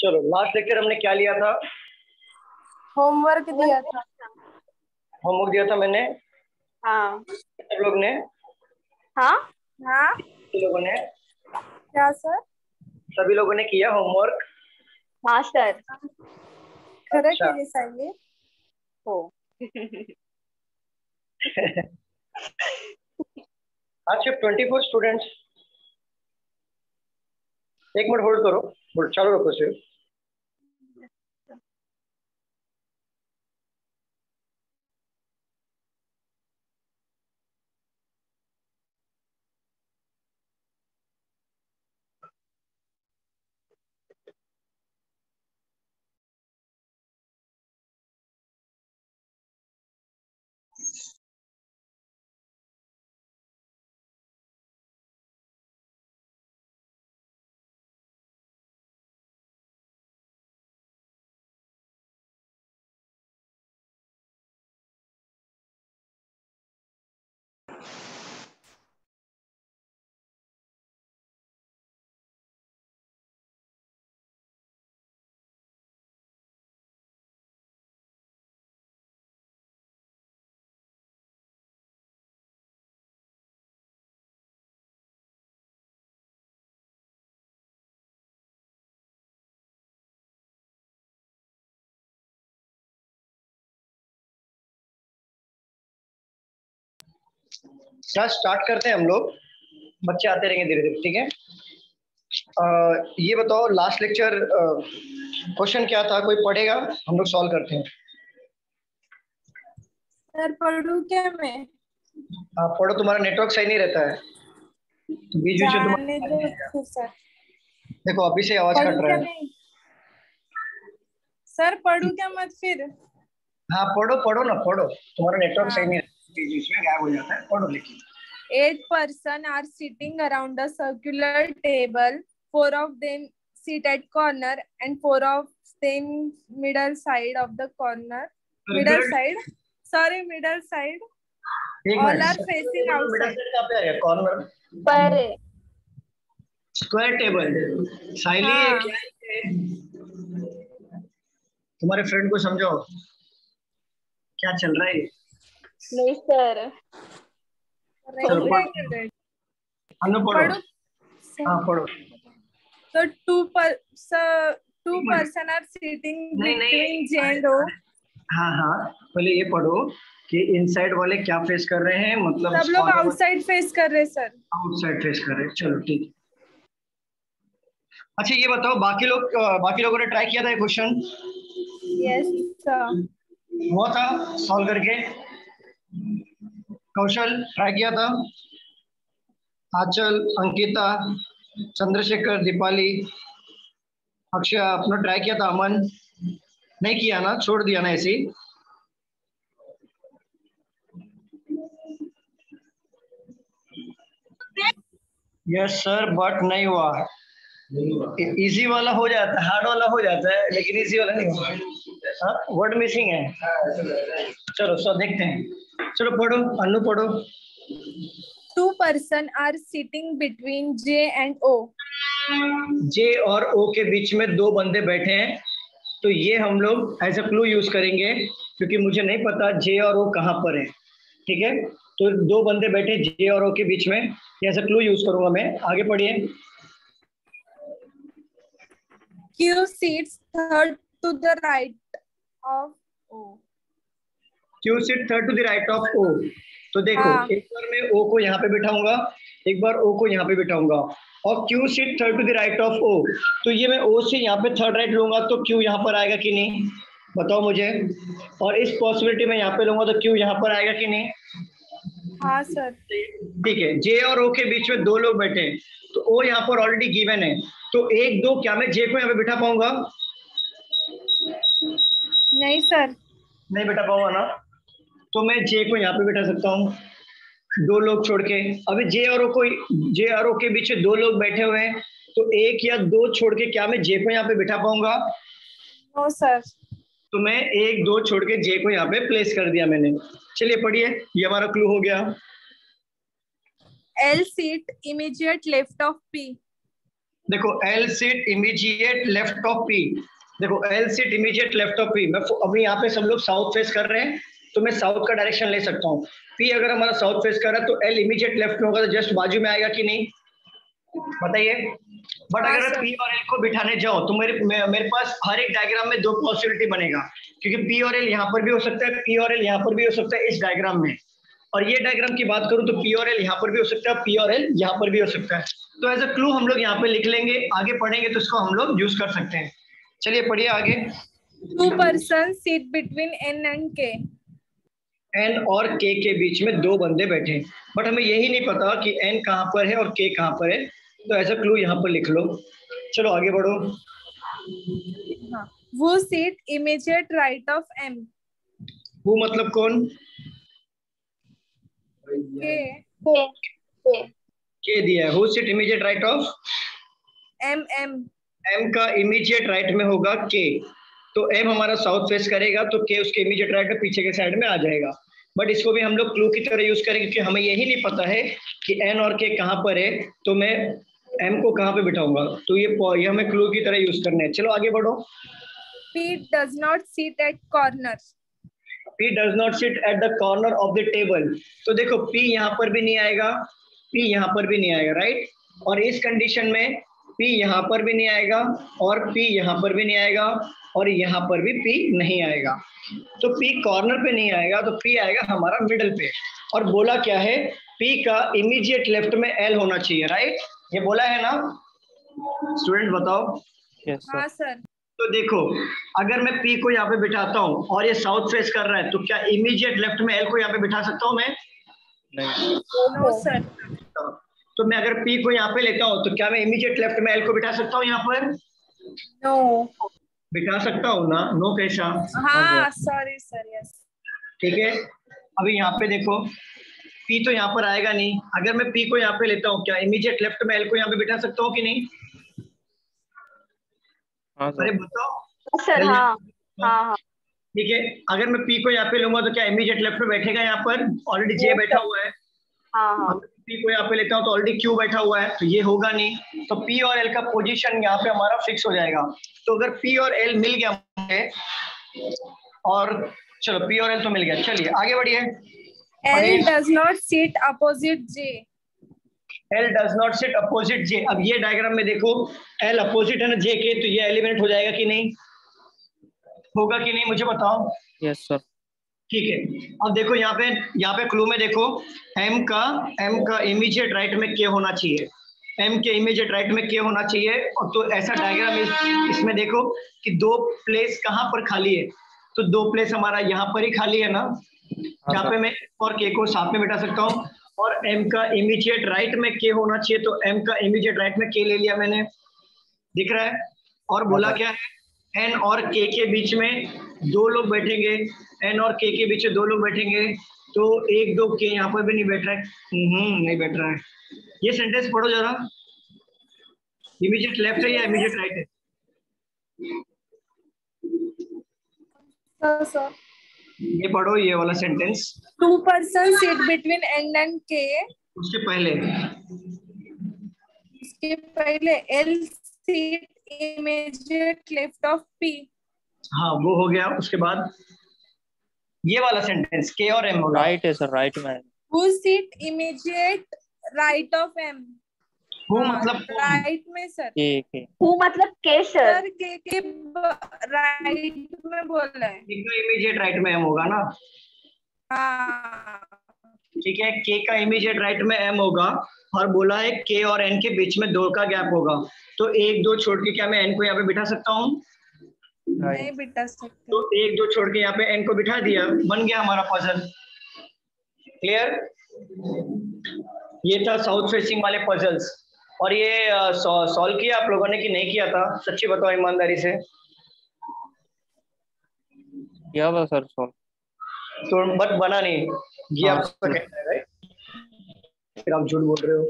चलो last lecture हमने क्या लिया था? होमवर्क दिया था। होमवर्क दिया था मैंने। हाँ सब लोग ने? हाँ हाँ। सभी लोगों ने? क्या सर? सभी लोगों ने किया होमवर्क? हाँ सर। खरं अच्छा। केली सांगे हो। आज सिर्फ 24 स्टूडेंट्स। एक मिनट होल्ड करो, होल्ड चालू रखो सिर्फ। क्या स्टार्ट करते हैं हम लोग। बच्चे आते रहेंगे धीरे धीरे, ठीक है। ये बताओ लास्ट लेक्चर क्वेश्चन क्या था, कोई पढ़ेगा? हम लोग सॉल्व करते हैं। सर पढ़ू क्या मैं? आप पढ़ो, तुम्हारा नेटवर्क सही नहीं रहता है तो बीच बीच में जाने तुम्हारा दो तो सर। देखो अभी से आवाज पढ़ू कट रहा क्या है। नहीं? सर पढ़ू क्या मत फिर? हाँ पढ़ो पढ़ो ना, पढ़ो। तुम्हारा नेटवर्क सही हाँ। नहीं रहता, बीच बीच में गायब हो जाता है, पढ़ो लेकिन। 8 persons are sitting around a circular table. 4 of them sit at corner and 4 of them middle side of the corner. Middle circular. side. Sorry, middle side. एक All minute, are circular facing table में middle outside. Side कहाँ पे आ गया? Corner. पर square table. साइली ये हाँ। क्या है? तुम्हारे फ्रेंड को समझाओ क्या चल रहा है ये। नहीं सर। चलो क्या पढ़ो, कर रहे? अनु पढ़ो। पढ़ो हाँ सर। पढ़ो। So two एक मिनट। person are sitting नहीं नहीं, between J अरे and O. अरे, हाँ हाँ, पहले ये पढ़ो कि इनसाइड वाले क्या फेस कर रहे हैं, मतलब सब लोग कॉर्नर वाले आउटसाइड फेस कर रहे सर। आउटसाइड फेस कर रहे हैं। चलो ठीक है। अच्छा ये बताओ, बाकी लोगों ने ट्राई किया था ये क्वेश्चन? Yes sir. हुआ था सॉल्व करके? कौशल ट्राई किया था? आंचल, अंकिता, चंद्रशेखर, दीपाली, अक्षय, अपना ट्राई किया था? अमन नहीं किया ना, छोड़ दिया ना ऐसे ही? यस सर, बट नहीं हुआ। इजी वाला हो जाता है, हार्ड वाला हो जाता है, लेकिन इजी वाला नहीं हुआ। वर्ड मिसिंग है। चलो सो देखते हैं। चलो पढ़ो, अनु पढ़ो। 2 person are sitting between J and O. जे और ओ के बीच में दो बंदे बैठे हैं, तो ये हम लोग एज अ क्लू यूज करेंगे, क्योंकि मुझे नहीं पता जे और ओ कहाँ पर है। ठीक है, तो दो बंदे बैठे जे और ओ के बीच में, एज अ क्लू यूज करूंगा मैं। आगे पढ़िए। Q sits third to the right of O. Q sit third to the right of O. तो देखो, हाँ। एक बार मैं ओ को यहाँ पे बिठाऊंगा, एक बार ओ को यहाँ पे बिठाऊंगा, और Q sit third to the right of O. तो ये मैं ओ से यहाँ पे थर्ड राइट लूंगा तो क्यू यहाँ पर आएगा कि नहीं, बताओ मुझे। और इस पॉसिबिलिटी में यहाँ पे लूंगा तो क्यू यहाँ पर आएगा कि नहीं? हाँ सर। ठीक है, जे और ओ के बीच में दो लोग बैठे हैं, तो ओ यहाँ पर ऑलरेडी गिवन है, तो एक दो, क्या मैं जे को यहाँ पे बिठा पाऊंगा? नहीं सर। नहीं बिठा पाऊंगा ना, तो मैं जे को यहाँ पे बिठा सकता हूँ, दो लोग छोड़ के। अभी जे और ओ के बीच में दो लोग बैठे हुए हैं, तो एक या दो छोड़ के क्या मैं जे को यहाँ पे बिठा पाऊंगा? No sir. तो मैं एक दो छोड़ के जे को यहाँ पे प्लेस कर दिया मैंने। चलिए पढ़िए, ये हमारा क्लू हो गया। L sit immediate left of P. देखो L sit immediate left of P, देखो L sit immediate left of P, मैं अभी यहाँ पे सब लोग साउथ फेस कर रहे हैं तो मैं साउथ का डायरेक्शन ले सकता हूँ। पी अगर हमारा साउथ फेस कर रहा है तो एल इमीडिएट लेफ्ट में होगा तो जस्ट बाजू में आएगा कि नहीं, बताइए। बट हाँ अगर मैं सर। पी और एल को बिठाने जाऊं तो मेरे पास हर एक डायग्राम में दो पॉसिबिलिटी बनेगा, क्योंकि पी और एल यहाँ पर भी हो सकता है, पी और एल यहाँ पर भी हो सकता है इस डायग्राम में, और ये डायग्राम की बात करूं तो पी और एल यहाँ पर भी हो सकता है, पी और एल यहाँ पर भी हो सकता है। तो एज अ क्लू हम लोग यहाँ पे लिख लेंगे, आगे पढ़ेंगे तो इसको हम लोग यूज कर सकते हैं। चलिए पढ़िए आगे। 2 persons sit between N and K. N और के के बीच में दो बंदे बैठे हैं, बट हमें यही नहीं पता कि एन कहाँ पर है और के कहाँ पर है, तो एज अ क्लू यहाँ पर लिख लो। चलो आगे बढ़ो। हाँ, वो sit immediate right of M. वो मतलब कौन? K. के दिया है, who sit immediate right of M. M. M का इमीडिएट राइट में होगा के, तो एम हमारा साउथ फेस करेगा तो के उसके इमीडिएट राइट में पीछे के साइड में आ जाएगा। बट इसको भी हम लोग क्लू की तरह यूज करेंगे क्योंकि हमें यही नहीं पता है कि एन और के कहाँ पर है, तो मैं एम को कहाँ पे बिठाऊंगा, तो ये हमें क्लू की तरह यूज करने हैं। चलो आगे बढ़ो। P does not sit at corner. P does not sit at the corner of the table, तो देखो P यहाँ पर भी नहीं आएगा, P यहाँ पर भी नहीं आएगा, राइट। और इस कंडीशन में P यहाँ पर भी नहीं आएगा और P यहाँ पर भी नहीं आएगा और यहाँ पर भी P नहीं आएगा, तो P कॉर्नर पे नहीं आएगा, तो P आएगा हमारा मिडल पे। और बोला क्या है, P का इमीडिएट लेफ्ट में L होना चाहिए, राइट, ये बोला है ना स्टूडेंट, बताओ। यस हाँ सर। सर। तो देखो अगर मैं P को यहाँ पे बिठाता हूँ और ये साउथ फेस कर रहा है तो क्या इमीडिएट लेफ्ट में L को यहाँ पे बिठा सकता हूँ मैं? नहीं। No sir. तो मैं अगर P को यहाँ पे लेता हूँ तो क्या मैं इमीडिएट लेफ्ट में L को बिठा सकता हूँ यहाँ पर? नो। बिठा सकता हूँ ना, नो कैसा? हाँ सॉरी सर, यस। ठीक है, अभी यहाँ पे देखो P तो यहाँ पर आएगा नहीं, अगर मैं P को यहाँ पे लेता हूँ क्या इमीडिएट लेफ्ट में L को यहाँ पे बिठा सकता हूँ कि नहीं? हाँ अरे सर। बताओ सर। हाँ हाँ। ठीक है, अगर मैं P को यहाँ पे लूंगा तो क्या इमीडिएट लेफ्ट में बैठेगा? यहाँ पर ऑलरेडी J बैठा हुआ है। हाँ। अगर P को यहाँ पे लेता हूँ तो ऑलरेडी Q बैठा हुआ है, तो ये होगा नहीं, तो P और L का पोजीशन यहाँ पे हमारा फिक्स हो जाएगा। तो अगर P और L मिल गया मुझे, और चलो P और L तो मिल गया, चलिए आगे बढ़िए। L does not sit opposite J. L does not sit opposite J, अब ये डायग्राम में देखो L अपोजिट है ना J के, तो ये एलिमिनेट हो जाएगा कि नहीं, होगा कि नहीं, मुझे बताओ। Yes sir. ठीक है, अब देखो यहाँ पे क्लू में देखो M का इमीडिएट राइट में K होना चाहिए, M के इमीडिएट राइट में K होना चाहिए, और तो ऐसा डायग्राम इसमें देखो कि दो प्लेस कहाँ पर खाली है, तो दो प्लेस हमारा यहाँ पर ही खाली है ना, जहाँ पे मैं और K को साथ में बिठा सकता हूँ, और M का इमीडिएट राइट में K होना चाहिए, तो M का इमीडिएट राइट में K ले लिया मैंने, दिख रहा है। और बोला क्या है, N और K के बीच में दो लोग बैठेंगे, N और K के बीच में दो लोग बैठेंगे, तो एक दो K यहाँ पर भी नहीं बैठ रहा है, नहीं बैठ रहा है। ये सेंटेंस पढ़ो जरा, इमीडिएट लेफ्ट है या इमीडिएट राइट है? सर ये पढ़ो ये वाला sentence. 2 persons sit between N and K. उसके पहले L sit immediate left of P. हाँ वो हो गया, उसके बाद ये वाला सेंटेंस K और M होगा। राइट है सर, राइट में। Who sit immediate right of M. वो मतलब राइट में सर। के हु मतलब के सर। सर के राइट में बोल रहे हैं। इमीडिएट राइट में M होगा ना, हाँ ठीक है, K का इमीडिएट राइट में M होगा, और बोला है K और N के बीच में दो का गैप होगा, तो एक दो छोड़ के क्या मैं N को यहाँ पे बिठा सकता हूँ? नहीं बिठा सकते। तो एक दो छोड़ के यहाँ पे N को बिठा दिया, बन गया हमारा पजल। क्लियर? ये था साउथ फेसिंग वाले पजल्स, और ये सॉल्व किया आप लोगों ने कि नहीं किया था, सच्ची बताओ ईमानदारी से। क्या था सर सॉल्व? तो बट बना नहीं ये हाँ, आपका कहना है, राइट? फिर आप झूठ बोल रहे हो,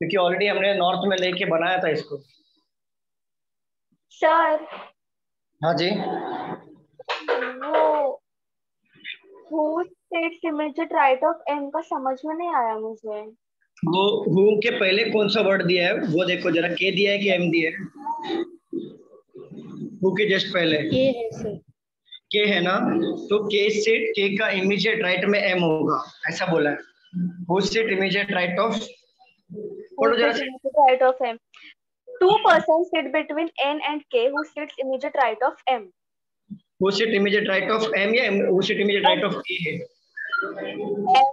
क्योंकि ऑलरेडी हमने नॉर्थ में लेके बनाया था इसको। सर हाँ जी, वो who sits immediate right of M का समझ में नहीं आया मुझे। वो हु के पहले कौन सा वर्ड दिया है वो देखो जरा, के दिया है कि एम दिया है? हु के जस्ट पहले के है सर। के है ना, तो के से के का इमीडिएट राइट में एम होगा, ऐसा बोला है। Who sit immediate right of, पढ़ो Who जरा। sits immediate right of M? Two persons sit between N and K. Who sits immediate right of M? Who sit immediate right of M या who sit immediate right of के है? M.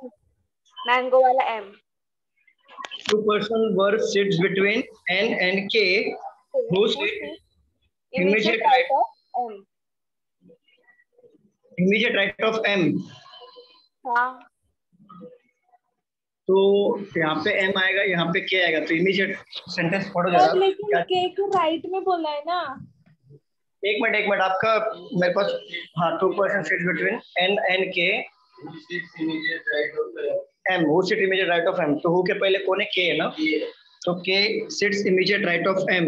Mango वाला M. Two person were sits between N and K. Who Who sit sits immediate immediate right of M? immediate right of M? हाँ. तो यहाँ पे M आएगा, यहाँ पे K आएगा, तो इमीडिएट सेंटेंस पढ़ो सर जरा। लेकिन के को राइट में बोला है ना। एक मिनट आपका मेरे पास, हाँ, 2 person sits between N and K. M, who sit immediate right of M? तो who के पहले कौन है? K है ना, तो K sits immediate right of M,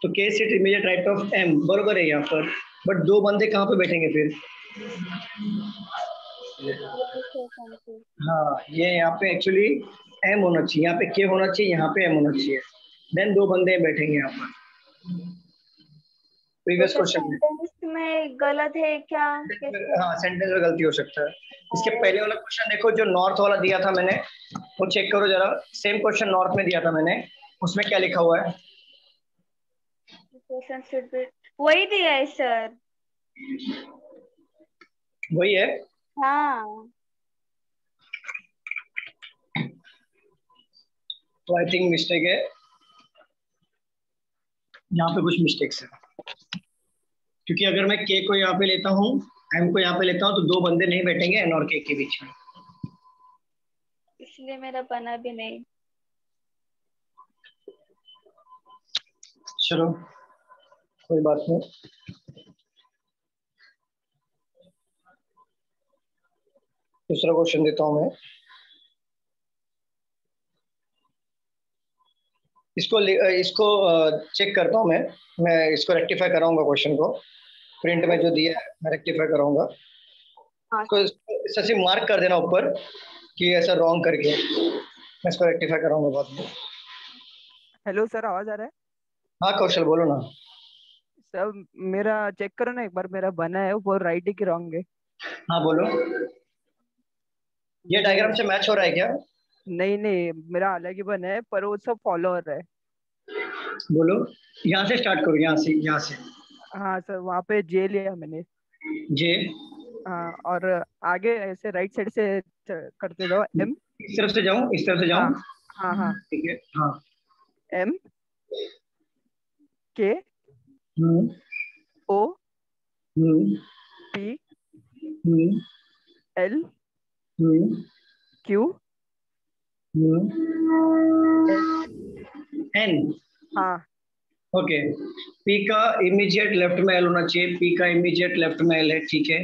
तो K sit immediate right of M बरोबर है यहाँ पर। बट दो बंदे कहाँ पे बैठेंगे फिर? हाँ, ये यहाँ पे एक्चुअली M होना चाहिए, यहाँ पे K होना चाहिए, यहाँ पे M होना चाहिए, देन दो बंदे बैठेंगे यहाँ पर। प्रीवियस क्वेश्चन में सेंटेंस में गलत है क्या? हाँ, सेंटेंस में गलती हो सकता है। इसके पहले वाला क्वेश्चन देखो, जो नॉर्थ वाला दिया था मैंने, वो चेक करो जरा। सेम क्वेश्चन नॉर्थ में दिया था मैंने, उसमें क्या लिखा हुआ है? वही दिया है सर। वही है? हाँ। तो आई थिंक मिस्टेक है, यहाँ पे कुछ मिस्टेक्स है, क्योंकि अगर मैं के को यहाँ पे लेता हूँ, एम को यहाँ पे लेता हूँ, तो दो बंदे नहीं बैठेंगे एन और के बीच में, इसलिए मेरा बना भी नहीं। चलो कोई बात नहीं। दूसरा क्वेश्चन देता हूँ मैं। इसको चेक करता हूँ मैं इसको रेक्टिफाई कराऊंगा, क्वेश्चन को प्रिंट में जो दिया है मैं रेक्टिफाई कराऊंगा। तो सचिन मार्क कर देना ऊपर कि ऐसा रॉन्ग करके, मैं इसको रेक्टिफाई कराऊंगा बाद में। हेलो सर, आवाज आ रहा है? हाँ कौशल बोलो ना। सर मेरा चेक करो ना एक बार, मेरा बना है वो राइट है कि रॉन्ग है? हाँ बोलो, ये डायग्राम से मैच हो रहा है क्या? नहीं नहीं, मेरा अलग ही बना है, पर वो सब फॉलो हो रहा है। बोलो, यहाँ से स्टार्ट करो, यहाँ से। हाँ सर, वहाँ पे जे लिया मैंने। जे, हाँ, और आगे ऐसे राइट साइड से करते जाओ। एम, इस तरफ से जाऊँ? हाँ हाँ, ठीक है। हाँ, एम, के, ओ, पी, एल, क्यू, एन। हाँ ओके, पी का इमीडिएट लेफ्ट में एल होना चाहिए, पी का इमीडिएट लेफ्ट में एल है, ठीक है।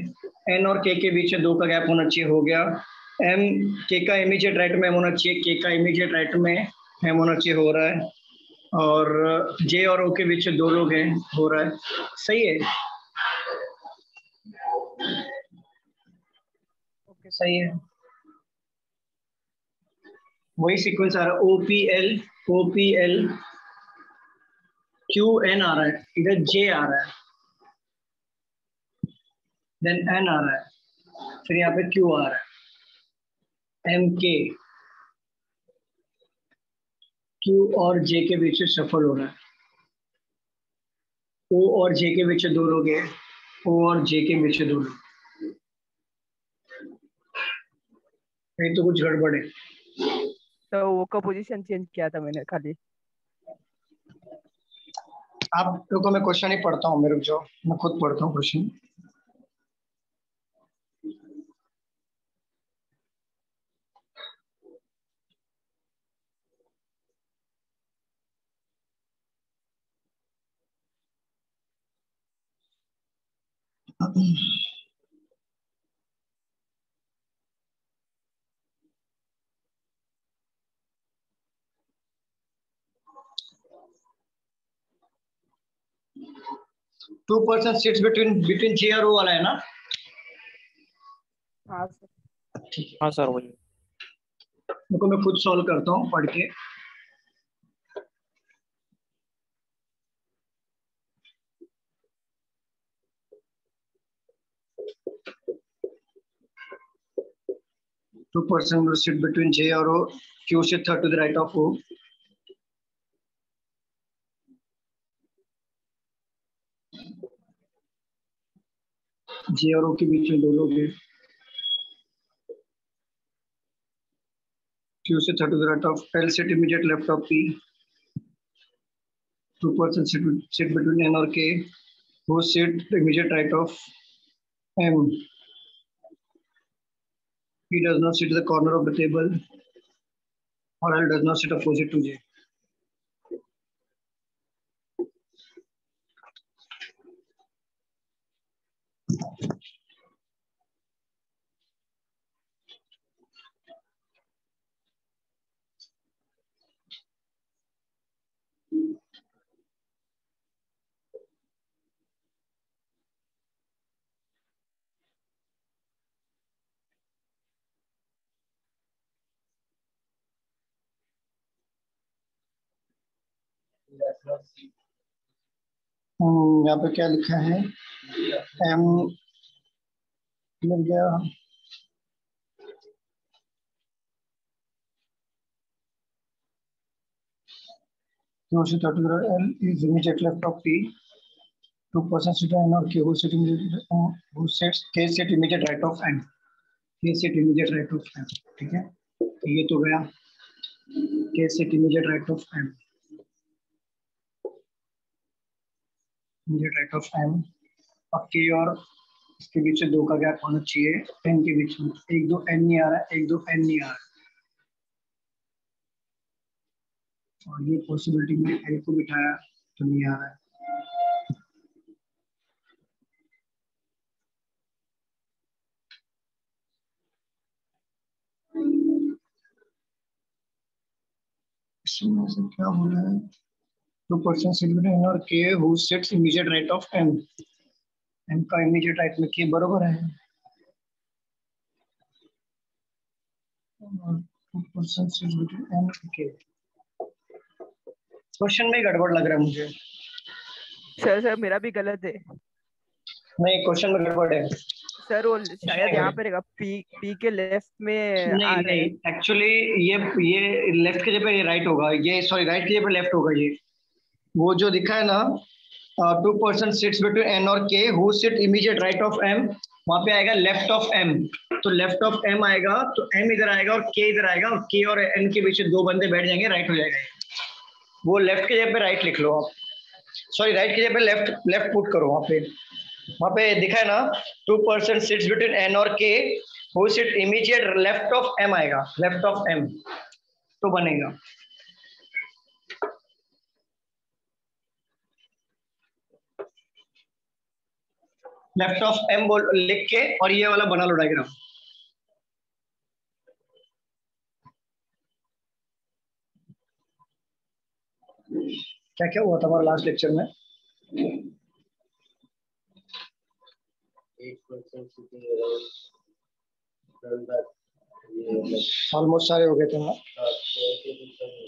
एन और के बीच में 2 का गैप होना चाहिए, हो गया। एम, के का इमीडिएट राइट में एम होना चाहिए, के का इमीडिएट राइट में एम होना चाहिए, हो रहा है। और जे और ओ के बीच में 2 लोग हैं, हो रहा है, सही है। ओके, सही है, वही सीक्वेंस आ रहा है। O P L Q N आ रहा है, इधर जे आ रहा है, देन एन आ रहा है, फिर यहाँ पे क्यू आ रहा है, एम के, क्यू और जे के बीच में सफल हो रहा है। ओ और जे के बीच में 2 लोग हैं, ओ और जे के बीच में 2 लोग, ये तो कुछ गड़बड़ है। तो वो का पोजीशन चेंज किया था मैंने खाली। आप लोगों को मैं क्वेश्चन ही पढ़ता हूँ, मेरे जो मैं खुद पढ़ता हूँ question. Two person sits between J और ओ वाला है ना? हाँ सर, ठीक है। हाँ सर वही। देखो मैं खुद सॉल्व करता हूँ पढ़ के। Two person will sit between J or O. Q sit third to the right of O. J और O के बीच में दो लोग हैं। Q sit third to the right of L sit immediate left of P. Two person sit between N or K, who sit immediate right of M. P does not sit at the corner of the table, or L does not sit opposite to J. यहाँ पे क्या लिखा है? M मिल गया। Q sit third to the right, L is immediate left of P. Two person sit N or K, who sit K sit immediate right of N. K sit immediate right of M. ठीक है, ये तो गया K sit immediate right of M. Immediate right of M. अब K और इसके बीच में दो का गैप होना चाहिए N के बीच में। एक दो N नहीं आ रहा है, एक दो N नहीं आ रहा है, और ये पॉसिबिलिटी में L को बिठाया तो नहीं आ रहा है। इसमें से क्या बोला है? Two person sit between N और K who sits immediate right of M. M का immediate right में K बराबर है। Two person sit between N और K. क्वेश्चन में गड़बड़ लग रहा है मुझे। सर मेरा भी गलत है। नहीं, क्वेश्चन में गड़बड़ है सर, वो शायद यहाँ पे रहेगा, पी के लेफ्ट में नहीं आ रहे नहीं, एक्चुअली ये लेफ्ट के जगह ये राइट होगा, ये सॉरी राइट के जगह लेफ्ट होगा। ये वो जो दिखा है ना, two person sits between N और K who sit immediate right of M, वहां पे आएगा लेफ्ट ऑफ एम। तो लेफ्ट ऑफ एम आएगा तो एम इधर आएगा और के इधर आएगा, और के और एन के बीच में दो बंदे बैठ जाएंगे, राइट हो जाएगा। वो लेफ्ट के जगह पे राइट लिख लो आप, सॉरी राइट के जगह पे लेफ्ट पुट करो। वहां पे दिखा है ना, two person sits between N और K who sit immediate left of M आएगा, लेफ्ट ऑफ एम तो बनेगा। लेफ्ट ऑफ एम बोल लिख के और ये वाला बना लो डायग्राम। क्या क्या हुआ था हमारा लास्ट लेक्चर में? ऑलमोस्ट सारे हो गए थे ना?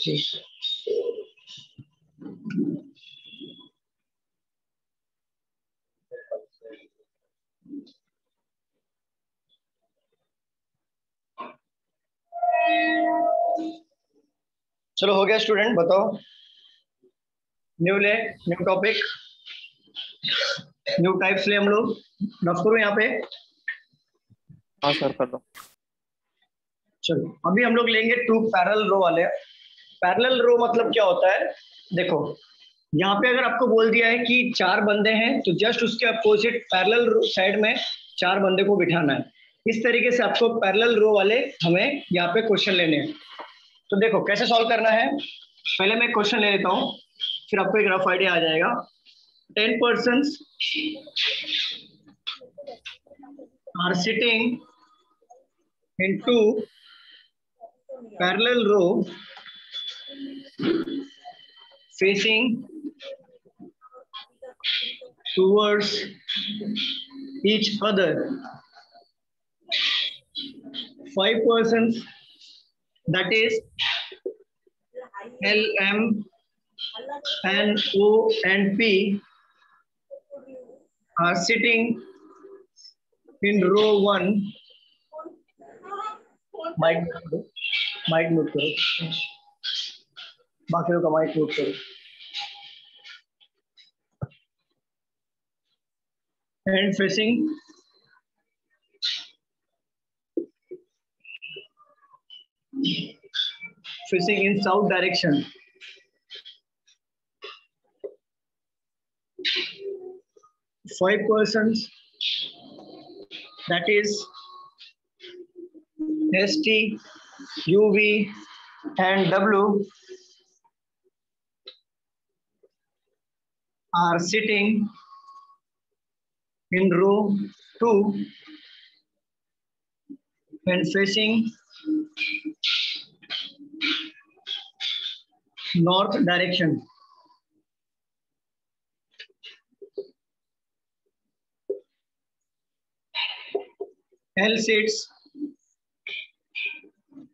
ठीक, चलो हो गया स्टूडेंट, बताओ न्यू टॉपिक, न्यू टाइप्स ले हम लोग। रफ करो यहाँ पे। हाँ सर कर दो। चलो अभी हम लोग लेंगे टू पैरेलल रो वाले। पैरेलल रो मतलब क्या होता है? देखो यहाँ पे अगर आपको बोल दिया है कि चार बंदे हैं तो जस्ट उसके अपोजिट पैरेलल साइड में चार बंदे को बिठाना है। इस तरीके से आपको पैरेलल रो वाले हमें यहाँ पे क्वेश्चन लेने हैं। तो देखो कैसे सॉल्व करना है, पहले मैं क्वेश्चन ले लेता हूँ, फिर आपको एक रफ आइडिया आ जाएगा। 10 persons are sitting in two parallel row facing towards each other. 5 persons that is L, M, N, O, and P are sitting in row 1. Mic mute करो, बाकी लोग का mic mute करो. And facing in south direction. Five persons, that is ST, UV, and W are sitting in row 2 and facing north direction. L sits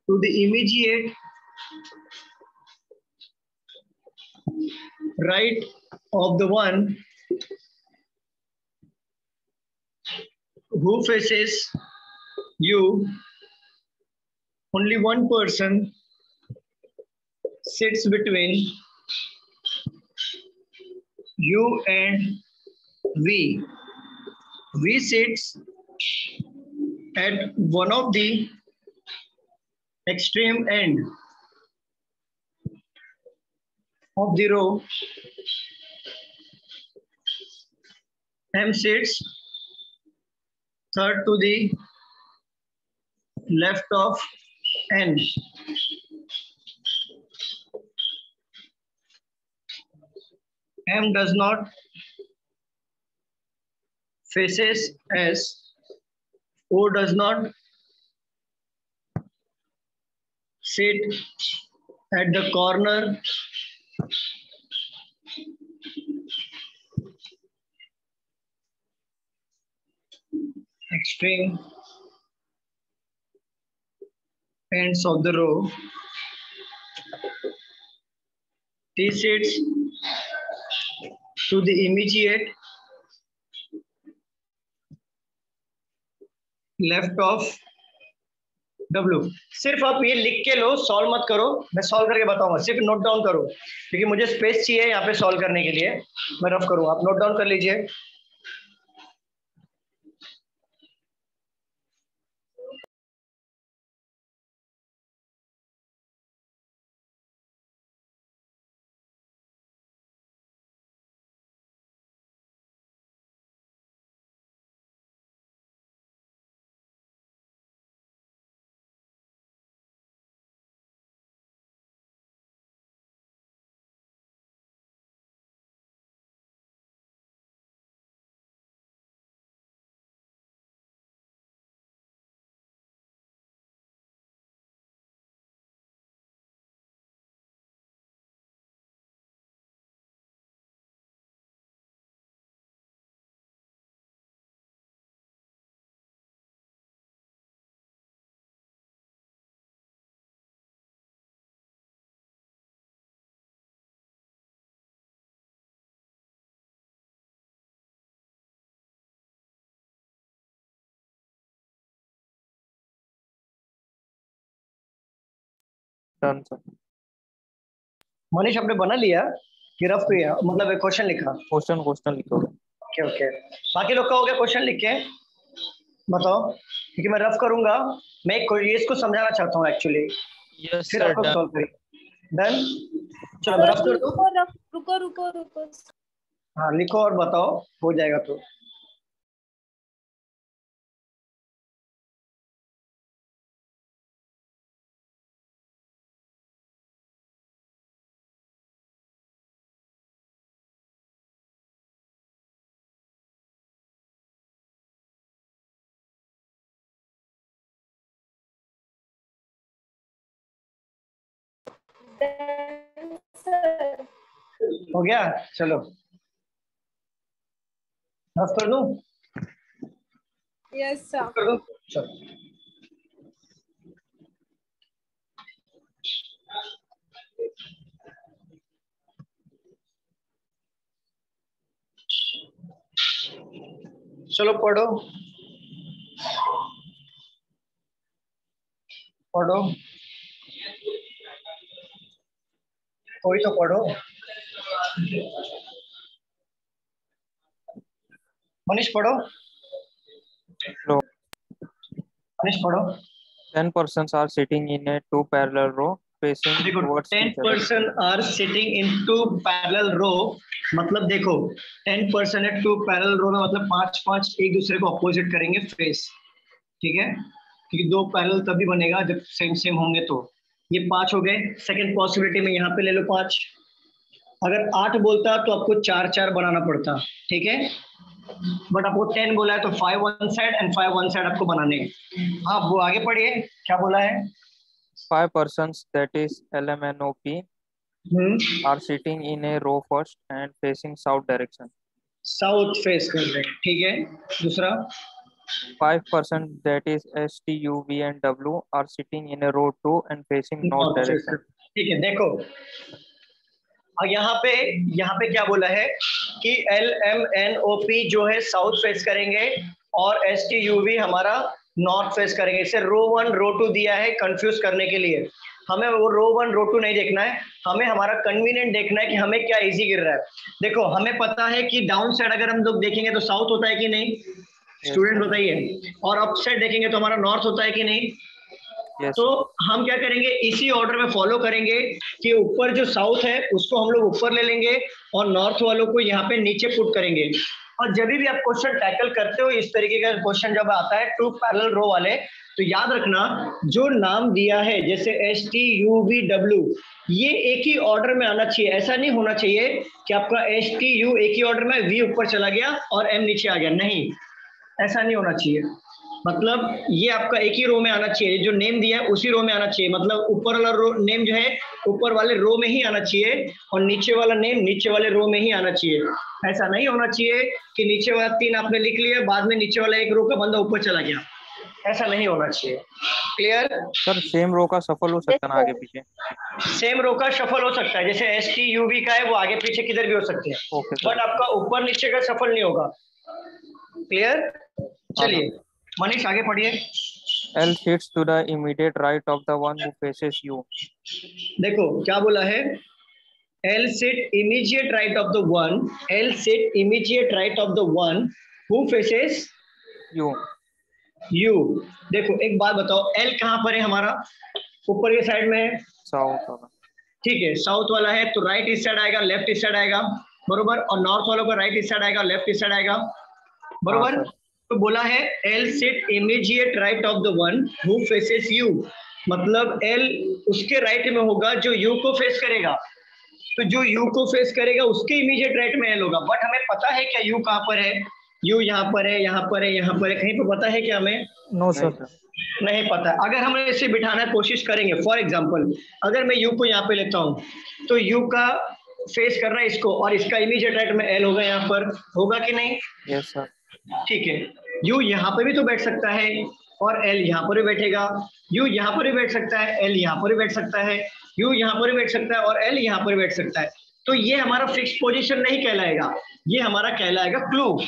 to the immediate right of the one who faces you. Only one person sits between you and V. V sits at one of the extreme end of the row. M sits third to the left of N. M does not faces S. O does not sit at the corner extreme ends of the row. T sits to the immediate left of W. सिर्फ आप ये लिख के लो, solve मत करो, मैं solve करके बताऊंगा, सिर्फ नोट डाउन करो क्योंकि मुझे स्पेस चाहिए यहाँ पे सॉल्व करने के लिए. मैं रफ करूँ, आप नोट डाउन कर लीजिए. Done sir. मनीष आपने बना लिया कि रफ किया, मतलब एक क्वेश्चन लिखा? क्वेश्चन लिखो. Okay okay. बाकी लोग का हो गया क्वेश्चन लिख के बताओ, क्योंकि मैं रफ करूंगा. मैं ये इसको समझाना चाहता हूँ एक्चुअली. यस फिर सर. आपको सॉल्व करें. डन. चलो मैं रफ कर दूं. रुको. हाँ लिखो और बताओ, हो जाएगा तो. हो गया. चलो रफ कर दूं. Yes sir. कर दूं. चलो चलो पढ़ो पढ़ो, कोई तो पढ़ो। मनीष पढ़ो, Row. मनीष पढ़ो। 10 persons are sitting in a two parallel row facing देखो towards 10 each other. Person are sitting in two parallel row, मतलब देखो 10% है टू पैरेलल रो में, मतलब 5-5 एक दूसरे को अपोजिट करेंगे फेस, ठीक है, क्योंकि दो पैरेलल तभी बनेगा जब सेम सेम होंगे। तो ये 5 हो गए। सेकंड पॉसिबिलिटी में यहाँ पे ले लो 5। अगर 8 बोलता तो आपको 4-4 बनाना पड़ता, ठीक है, बट आपको 10 बोला है तो 5 one side and 5 one side आपको बनाने हैं। हाँ वो आगे पढ़िए, क्या बोला है। 5 persons, that is LMNOP, are sitting in a row first and facing south direction. South face कर रहे हैं, ठीक है। दूसरा 5 persons, that is STUV and W, are sitting in a row 2 and facing north direction. ठीक है। देखो और यहाँ पे क्या बोला है कि LMNOP जो है साउथ फेस करेंगे और STUV हमारा नॉर्थ फेस करेंगे। इसे रो 1 रो 2 दिया है कंफ्यूज करने के लिए। हमें वो रो 1 रो 2 नहीं देखना है, हमें हमारा कन्वीनियंट देखना है कि हमें क्या इजी गिर रहा है। देखो हमें पता है कि डाउन साइड अगर हम लोग देखेंगे तो साउथ होता है कि नहीं, स्टूडेंट बताइए, और अप साइड देखेंगे तो हमारा नॉर्थ होता है कि नहीं। Yes. तो हम क्या करेंगे, इसी ऑर्डर में फॉलो करेंगे कि ऊपर जो साउथ है उसको हम लोग ऊपर ले लेंगे और नॉर्थ वालों को यहाँ पे नीचे पुट करेंगे। और जब भी आप क्वेश्चन टैकल करते हो इस तरीके का क्वेश्चन जब आता है टू पैरेलल रो वाले, तो याद रखना जो नाम दिया है जैसे STUVW ये एक ही ऑर्डर में आना चाहिए। ऐसा नहीं होना चाहिए कि आपका STU एक ही ऑर्डर में, V ऊपर चला गया और M नीचे आ गया, नहीं, ऐसा नहीं होना चाहिए। मतलब ये आपका एक ही रो में आना चाहिए, जो नेम दिया है उसी रो में आना चाहिए। मतलब ऊपर वाला रो नेम जो है ऊपर वाले रो में ही आना चाहिए और नीचे वाला नेम नीचे वाले रो में ही आना चाहिए। ऐसा नहीं होना चाहिए कि नीचे वाला 3 आपने लिख लिया बाद में नीचे वाला एक रो का बंदा ऊपर चला गया, ऐसा नहीं होना चाहिए। Clear sir? सेम रो का सफल हो सकता है ना आगे पीछे? सेम रो का सफल हो सकता है, जैसे STUV का है वो आगे पीछे किधर भी हो सकते हैं, बट आपका ऊपर नीचे का सफल नहीं होगा। क्लियर? चलिए मनीष आगे पढ़िए। L sits to the immediate right of the one who faces you. देखो क्या बोला है, L sit immediate right of the one, L sit immediate right of the one who faces You. you। देखो एक बात बताओ, L कहाँ पर है हमारा, ऊपर के साइड में है, South वाला। ठीक है, साउथ वाला है तो राइट इस साइड आएगा, लेफ्ट इस साइड आएगा, बरोबर, और नॉर्थ वालों का राइट इस साइड आएगा, लेफ्ट इस साइड आएगा, बरोबर। तो बोला है L sit immediate right of the one who faces you, मतलब L उसके राइट में होगा जो U को फेस करेगा, तो जो U को फेस करेगा उसके इमीडिएट राइट में L होगा। बट हमें पता है क्या U कहाँ पर है, U यहाँ पर है, यहाँ पर है, यहाँ पर है, कहीं पर पता है क्या हमें? नो सर, नहीं पता। अगर हम इसे बिठाना कोशिश करेंगे, फॉर एग्जाम्पल अगर मैं U को यहाँ पे लेता हूँ तो U का फेस कर रहा है इसको और इसका इमीडिएट राइट में L होगा, यहाँ पर होगा कि नहीं? Yes sir. ठीक है, U यहाँ पे भी तो बैठ सकता है और L यहाँ पर भी बैठेगा, U यहाँ पर भी बैठ सकता है, L यहाँ पर भी बैठ सकता है, U यहाँ पर भी बैठ सकता है और L यहाँ पर भी बैठ सकता है। तो ये हमारा फिक्स पोजीशन नहीं कहलाएगा, ये हमारा कहलाएगा क्लू।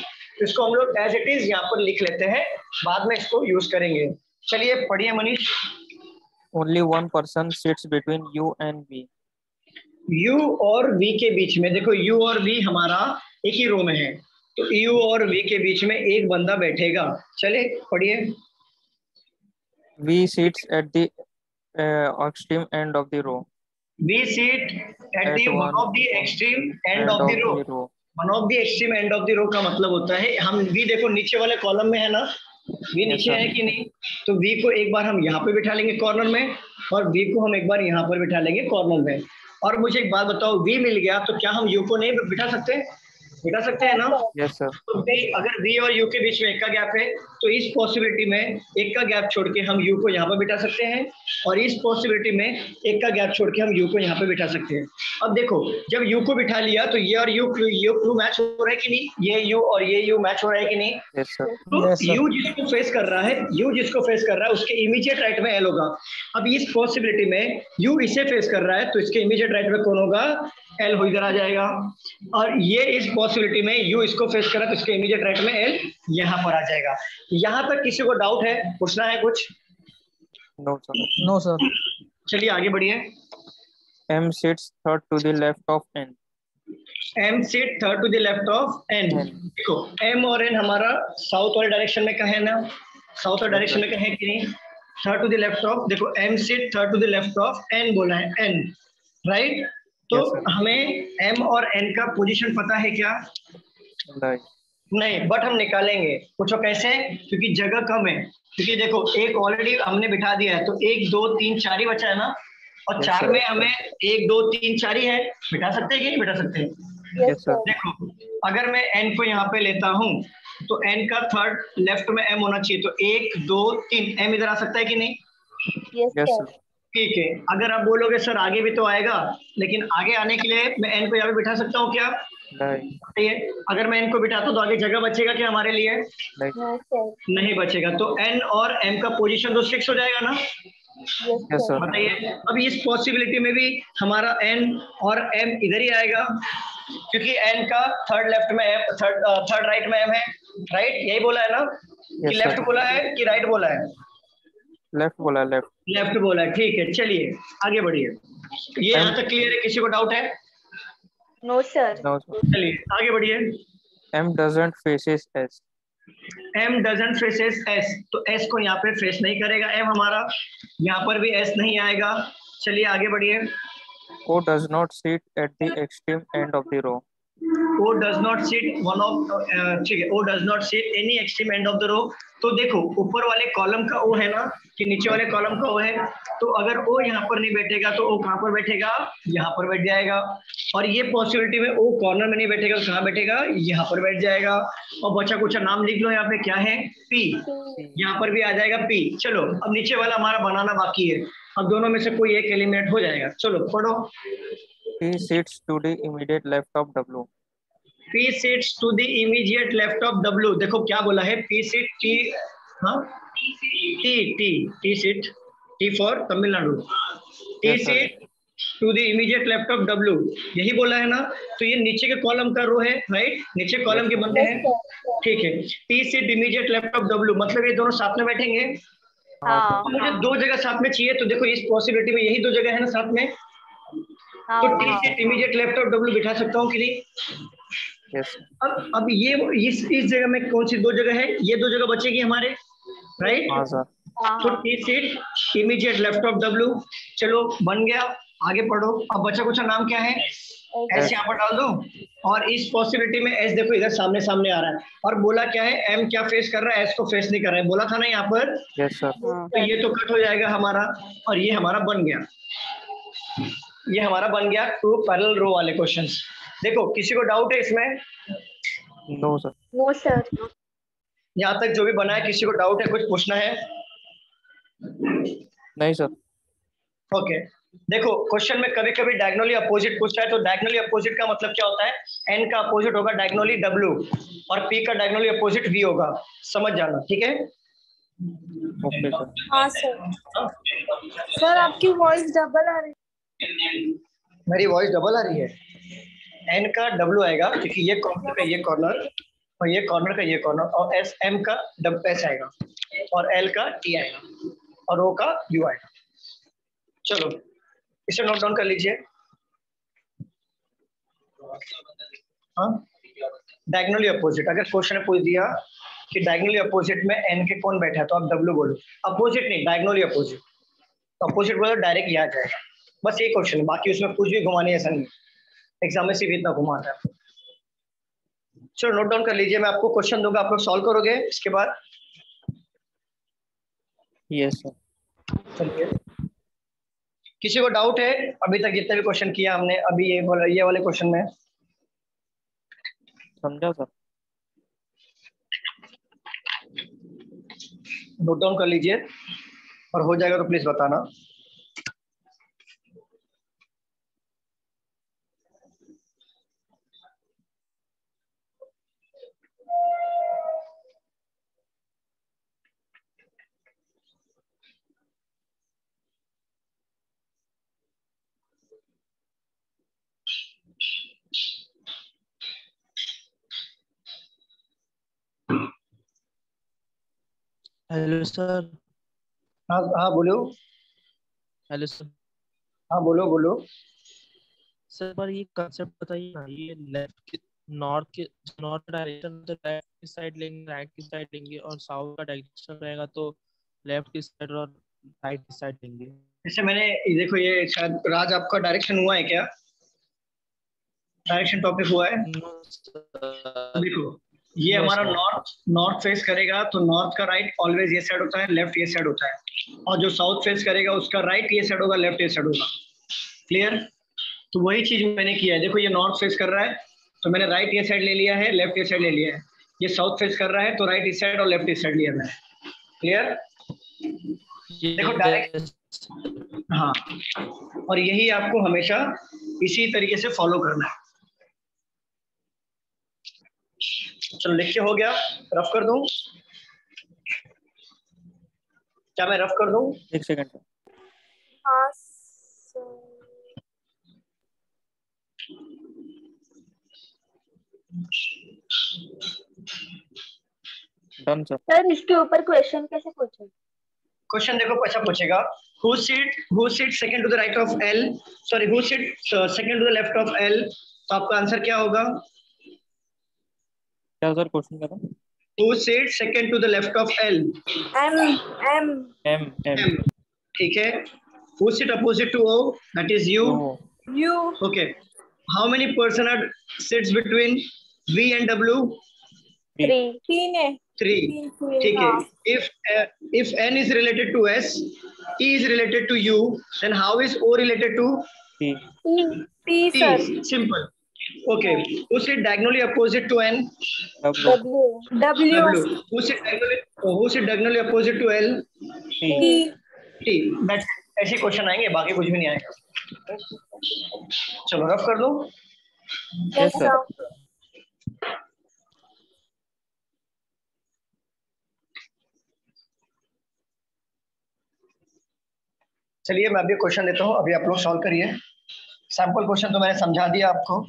इसको हम लोग एज इट इज यहाँ पर लिख लेते हैं, बाद में इसको यूज करेंगे। चलिए पढ़िए Manish. Only one person sits between you and V. U और V के बीच में, देखो U और V हमारा एक ही रो में है, तो U और V के बीच में एक बंदा बैठेगा। चले पढ़िए। V sits at the extreme end of the row. V sit at the one of the extreme end of the row। One of the extreme end of the row का मतलब होता है, हम V देखो नीचे वाले कॉलम में है ना, V नीचे है कि नहीं, तो V को एक बार हम यहाँ पे बिठा लेंगे कॉर्नर में और V को हम एक बार यहाँ पर बिठा लेंगे कॉर्नर में। और मुझे एक बात बताओ, V मिल गया तो क्या हम U को नहीं बिठा सकते? बिठा सकते हैं ना? Yes sir. तो अगर V और U के बीच में एक का गैप है तो इस पॉसिबिलिटी में एक का गैप छोड़ के हम U को यहाँ पर बिठा सकते हैं और इस पॉसिबिलिटी में एक का गैप छोड़ के हम U को यहाँ पे बिठा सकते हैं। अब देखो जब U को बिठा लिया तो ये और U मैच हो रहा है कि नहीं, ये U और ये U मैच हो रहा है कि नहीं? Yes sir. तो U जिसको फेस कर रहा है, U जिसको फेस कर रहा है उसके इमीडिएट राइट में L होगा। अब इस पॉसिबिलिटी में U इसे फेस कर रहा है तो इसके इमीडिएट राइट में कौन होगा? एल हो इधर आ जाएगा। और ये इस पॉसिबिलिटी में यू इसको फेस करा तो इसके इमीडिएट राइट में एल यहाँ पर आ जाएगा। यहाँ तक किसी को डाउट है, पूछना है कुछ? No sir. No sir. चलिए आगे बढ़िए। M sits third to the left of N. M seat third to the left of N. N. देखो एम और एन हमारा साउथ वाले डायरेक्शन में कहे ना, साउथ वाले Yes, डायरेक्शन sir. में कहे कि नहीं? Third to the left of, देखो M seat third to the left of N बोला है, एन राइट। तो Yes, sir. हमें एम और एन का पोजीशन पता है क्या? Right. नहीं, बट हम निकालेंगे। पूछो कैसे? क्योंकि जगह कम है। क्योंकि देखो एक ऑलरेडी हमने बिठा दिया है, तो 1 2 3 4 ही बचा है ना, और Yes, चार sir. में हमें 1 2 3 4 ही है, बिठा सकते हैं कि नहीं बिठा सकते? Yes, sir. देखो अगर मैं एन को यहाँ पे लेता हूँ तो एन का थर्ड लेफ्ट में एम होना चाहिए, तो 1 2 3 एम इधर आ सकता है कि नहीं? Yes, sir. ठीक है। अगर आप बोलोगे सर आगे भी तो आएगा, लेकिन आगे आने के लिए मैं एन को यहाँ पे बिठा सकता हूँ क्या? Right. ठीक है। अगर मैं एन को बिठाता हूँ तो आगे जगह बचेगा क्या हमारे लिए? Right. नहीं बचेगा। तो एन और एम का पोजीशन तो 6 हो जाएगा ना? Yes, sir. बताइए। अब इस पॉसिबिलिटी में भी हमारा एन और एम इधर ही आएगा, क्योंकि एन का थर्ड लेफ्ट में एम, थर्ड राइट में एम है, राइट? यही बोला है ना कि Yes, लेफ्ट sir. बोला है कि राइट बोला है? Left बोला left. लेफ्ट बोला है। ठीक है, चलिए आगे बढ़िए। ये यहाँ तक क्लियर है? किसी को डाउट है? No, sir. No, sir. चलिए आगे बढ़िए। M doesn't faces S. M doesn't faces S, तो एस को यहाँ पे फेस नहीं करेगा एम हमारा, यहाँ पर भी एस नहीं आएगा। चलिए आगे बढ़िए। O does not sit at the extreme end of the row. O does not sit one of ठीक है, O does not sit any extreme end of the row। तो देखो ऊपर वाले कॉलम का O है ना, कि नीचे वाले कॉलम का O है, तो अगर O यहाँ पर नहीं बैठेगा तो O कहाँ पर बैठेगा? यहाँ पर बैठ जाएगा। और ये पॉसिबिलिटी में O कॉर्नर में नहीं बैठेगा तो कहाँ बैठेगा? यहाँ पर बैठ जाएगा। और बचा कुछ नाम लिख लो यहाँ पे, क्या है? P। यहाँ पर भी आ जाएगा P। चलो अब नीचे वाला हमारा बनाना बाकी है, अब दोनों में से कोई एक एलिमिनेट हो जाएगा। चलो पढ़ो। P sits to the immediate left of W. P sits to the immediate left of W। देखो क्या बोला है? P sit T, हाँ T T T sit, T for Tamil Nadu. T Yes, sir. sit to the immediate left of W, यही बोला है ना? तो ये नीचे के कॉलम का रो है, राइट? नीचे कॉलम के बंदे हैं, ठीक है। T sit immediate left of W, मतलब ये दोनों साथ में बैठेंगे। हाँ, मुझे दो जगह साथ में चाहिए, तो देखो इस पॉसिबिलिटी में यही दो जगह है ना साथ में, हाँ, तो T sit immediate left of W बिठा सकता हूँ कि नहीं? Yes, sir. अब ये इस जगह में कौन सी दो जगह है? ये दो जगह बचेगी हमारे, राइट? हाँ सर. तो T seat immediate left of W. चलो बन गया, आगे पढ़ो। अब बचा कुछ नाम क्या है? एस यहाँ पर डाल दो, और इस पॉसिबिलिटी में एस देखो इधर सामने सामने आ रहा है, और बोला क्या है? एम क्या फेस कर रहा है? एस को फेस नहीं कर रहा है, बोला था ना यहाँ पर। Yes, sir. तो ये तो कट हो जाएगा हमारा, और ये हमारा बन गया, ये हमारा बन गया टू पैरेलल रो वाले क्वेश्चंस। देखो किसी को डाउट है इसमें? No, sir. No, sir. यहाँ तक जो भी बना है, किसी को डाउट है, कुछ पूछना है? नहीं सर. ओके देखो क्वेश्चन में कभी कभी डायगोनली अपोजिट पूछता है, तो डायगोनली अपोजिट का मतलब क्या होता है? एन का अपोजिट होगा डायगोनली डब्ल्यू, और पी का डायगोनली अपोजिट वी होगा, समझ जाना, ठीक है? Okay sir. हाँ सर. सर आपकी वॉइस डबल आ रही है. मेरी वॉइस डबल आ रही है? एन का डब्ल्यू आएगा क्योंकि ये कॉर्नर का ये कॉर्नर, और ये कॉर्नर का ये कॉर्नर, और एस एम का एस आएगा, और एल का टी आएगा, और ओ का यू आएगा। चलो इसे नोट डाउन कर लीजिए। हाँ, डायगोनली अपोजिट, अगर क्वेश्चन ने पूछ दिया कि डायगोनली अपोजिट में एन के कौन बैठा है, तो आप डब्ल्यू बोलो, अपोजिट नहीं, डायगोनली अपोजिट। तो अपोजिट बोलो, डायरेक्ट याद जाएगा। बस ये क्वेश्चन है, बाकी उसमें कुछ भी घुमाने ऐसा नहीं, एग्जाम में सिर्फ इतना घुमाता है। चलो नोट डाउन कर लीजिए, मैं आपको क्वेश्चन दूंगा, आप लोग सॉल्व करोगे इसके बाद। Yes, sir. चलिए, किसी को डाउट है अभी तक जितने भी क्वेश्चन किया हमने, अभी ये वाले क्वेश्चन में? समझा सर. नोट डाउन कर लीजिए, और हो जाएगा तो प्लीज बताना। Hello sir. हाँ हाँ बोलो। Hello sir. हाँ बोलो बोलो। सर पर ये कंसेप्ट बताइए ना, ये लेफ्ट के नॉर्थ डायरेक्शन तो लेफ्ट की साइड लेंगे, राइट की साइड लेंगे, और साउथ का डायरेक्शन रहेगा तो लेफ्ट की साइड और राइट की साइड लेंगे। जैसे मैंने देखो, ये शायद राज आपका डायरेक्शन हुआ है क्या? डायरेक्शन टॉपिक हुआ है? No sir. देखो, ये नो हमारा सर। नॉर्थ नॉर्थ फेस करेगा तो नॉर्थ का राइट ऑलवेज ये साइड होता है, लेफ्ट ये साइड होता है। और जो साउथ फेस करेगा उसका राइट ये साइड होगा, लेफ्ट ये साइड होगा। क्लियर? तो वही चीज मैंने किया है। देखो, ये नॉर्थ फेस कर रहा है तो मैंने राइट ये साइड ले लिया है, लेफ्ट ये साइड ले लिया है। ये साउथ फेस कर रहा है तो राइट इस साइड और लेफ्ट इस साइड लिया मैंने। क्लियर? देखो डायरेक्ट, यस। हाँ। और यही आपको हमेशा इसी तरीके से फॉलो करना है। चलो लिख के हो गया, रफ कर दूं? क्या मैं रफ कर दूं? एक सेकंड। हाँ डन सर। सर, इसके ऊपर क्वेश्चन कैसे पूछे? क्वेश्चन देखो कैसा पूछेगा। Who seat second to the right of L, sorry who seat second to the left of L. तो आपका आंसर क्या होगा? क्या सर क्वेश्चन कर रहा? Who seat second to the left of L? M. M. M M. M. ठीक है। Who seat opposite to O? That is U. O U. Okay. How many person are seats between V and W? 3। 3 है। 3। 3 ठीक है। हाँ। If n is related to s, t is related to u, then how is o related to T. T t? sir. Simple. Okay. Who sit diagonally opposite to n? W. W। W. W. Who sit diagonally opposite to l? T. T. T. That's ऐसे question आएंगे, बाकी कुछ भी नहीं आएगा। चलो rough कर दो। Yes sir. चलिए मैं अभी क्वेश्चन देता हूँ, अभी आप लोग सॉल्व करिए। सैंपल क्वेश्चन तो मैंने समझा दिया आपको।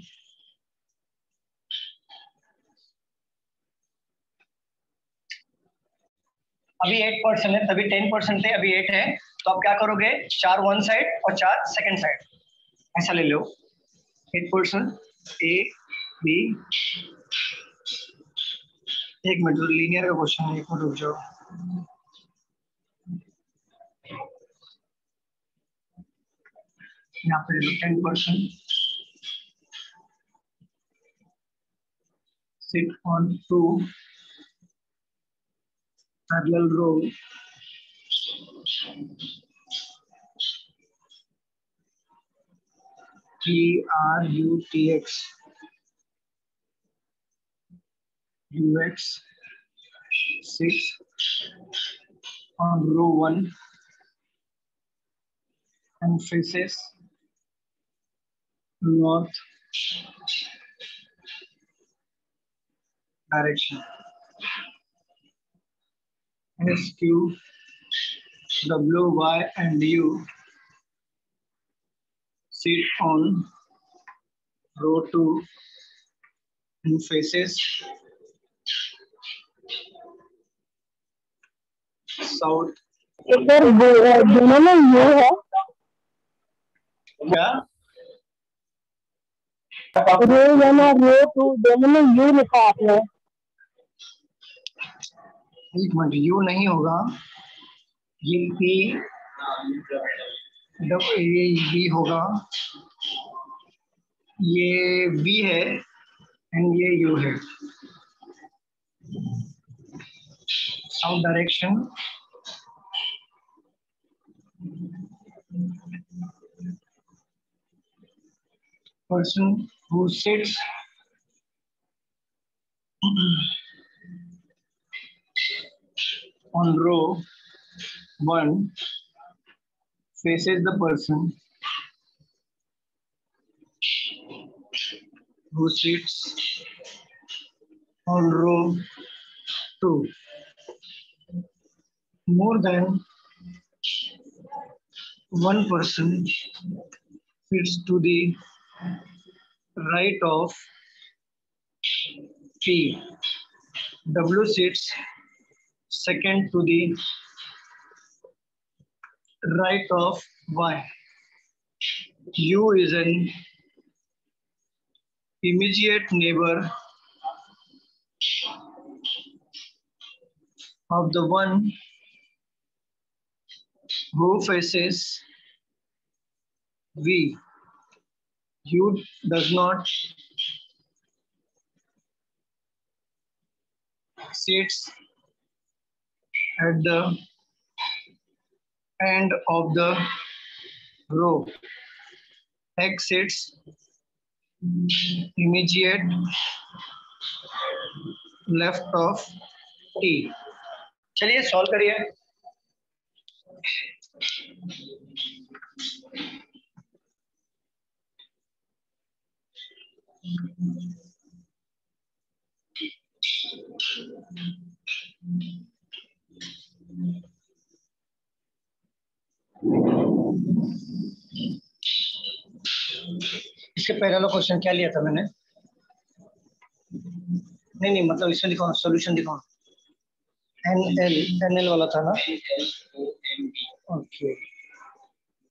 अभी 8% है, तभी 10% थे, अभी 8 है। तो आप क्या करोगे? 4 वन साइड और 4 सेकंड साइड, ऐसा ले लो। 8% ए बी। एक मिनट, लीनियर का क्वेश्चन है, एक मिनट रुक जाओ। यहाँ पे 10% sit on 2 parallel row PRUTX UX sits on row 1 and faces north direction. S, Q, W, Y and U sit on row 2 and faces south. इधर दोनों में यू है। क्या? रो 2 दोनों में यू लिखा आपने। एक मिनट, U नहीं होगा, ये P, ये B होगा, ये V है एंड ये U है। South direction person who sits on row 1 faces the person who sits on row 2. More than one person sits to the right of P. W sits second to the right of y. U is an immediate neighbor of the one who faces V. U does not sits at the end of the row. X sits immediate left of T. चलिए solve करिए. इसके पहले वाला question क्या लिया था मैंने? नहीं मतलब इसमें दिखाओ, सॉल्यूशन दिखाओ. एन एल वाला था ना. ओके,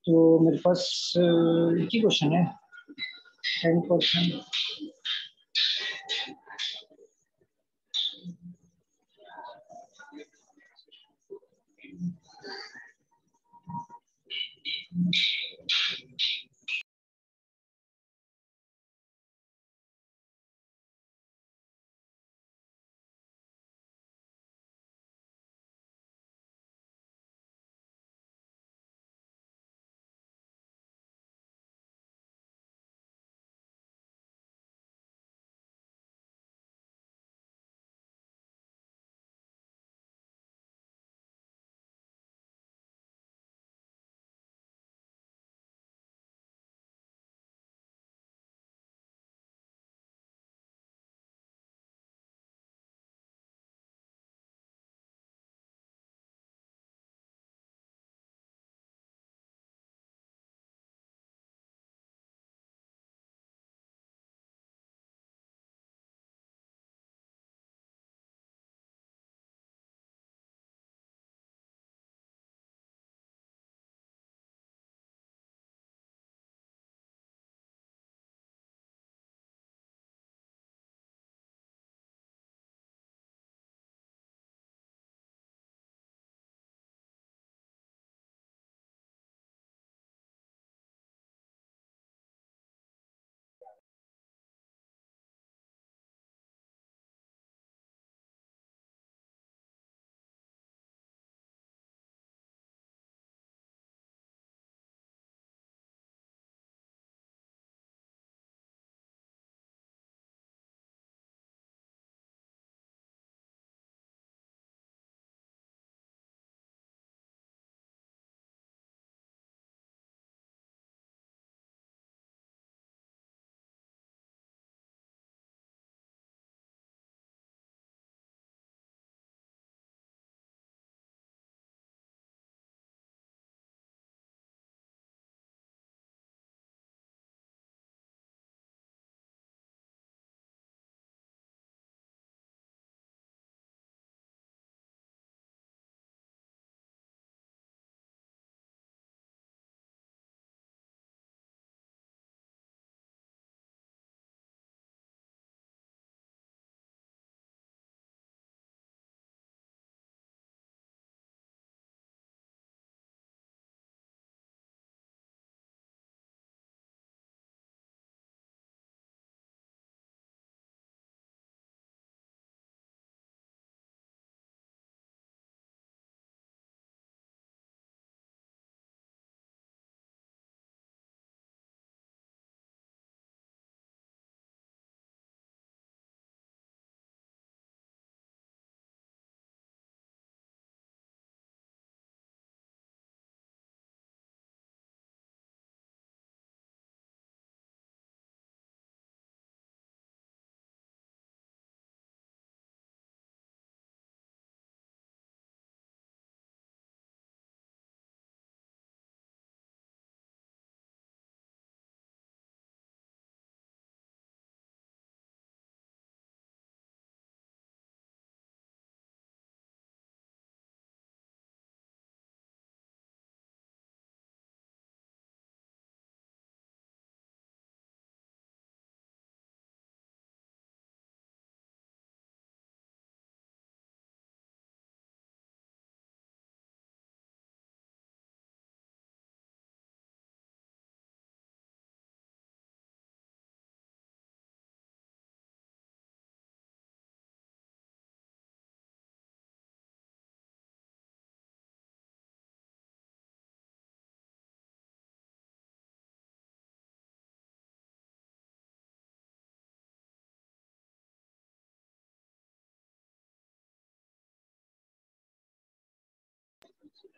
तो मेरे पास एक ही क्वेश्चन है. 10%.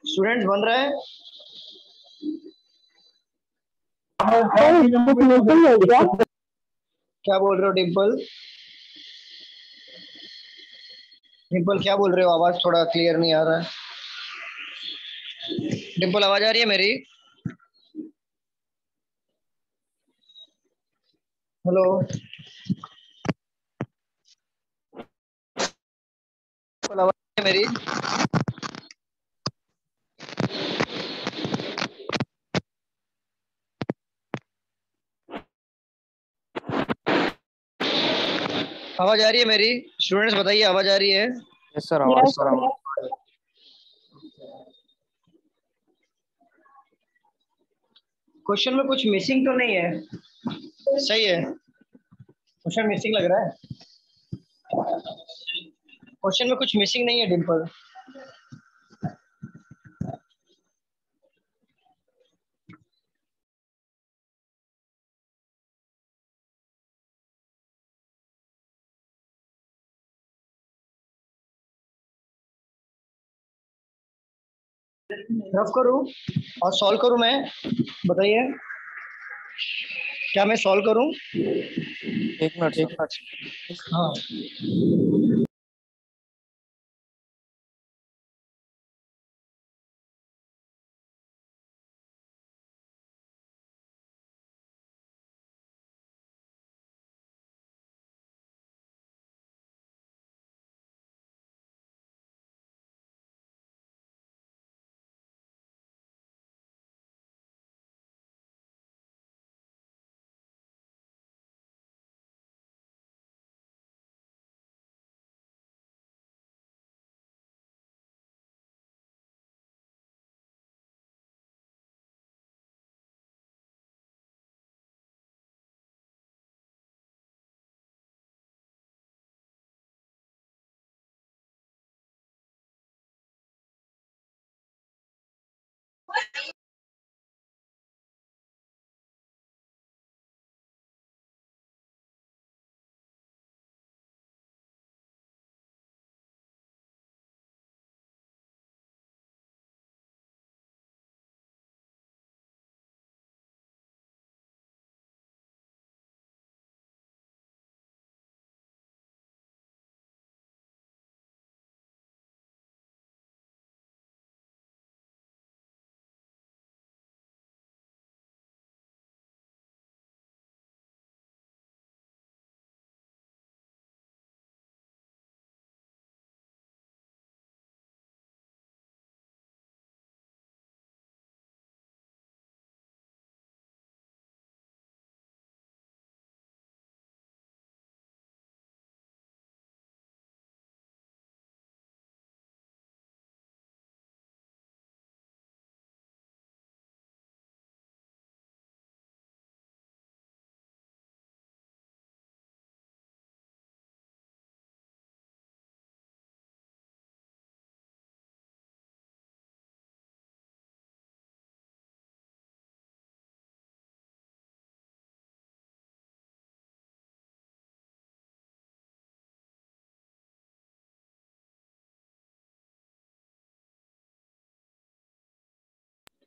स्टूडेंट्स बन रहा है? क्या बोल रहे हो डिम्पल? डिम्पल क्या बोल रहे हो? आवाज थोड़ा क्लियर नहीं आ रहा है। डिम्पल आवाज आ रही है मेरी? हेलो डिम्पल, आवाज आ रही है मेरी? आवाज आ रही है मेरी? स्टूडेंट्स बताइए, आवाज आ रही है? यस सर, आवाज Yes, सर, sir. आवाज। क्वेश्चन में कुछ मिसिंग तो नहीं है? सही है? क्वेश्चन मिसिंग लग रहा है? क्वेश्चन में कुछ मिसिंग नहीं है डिम्पल? रफ करूं और सॉल्व करूं मैं? बताइए, क्या मैं सॉल्व करूं? एक मिनट सर। हाँ।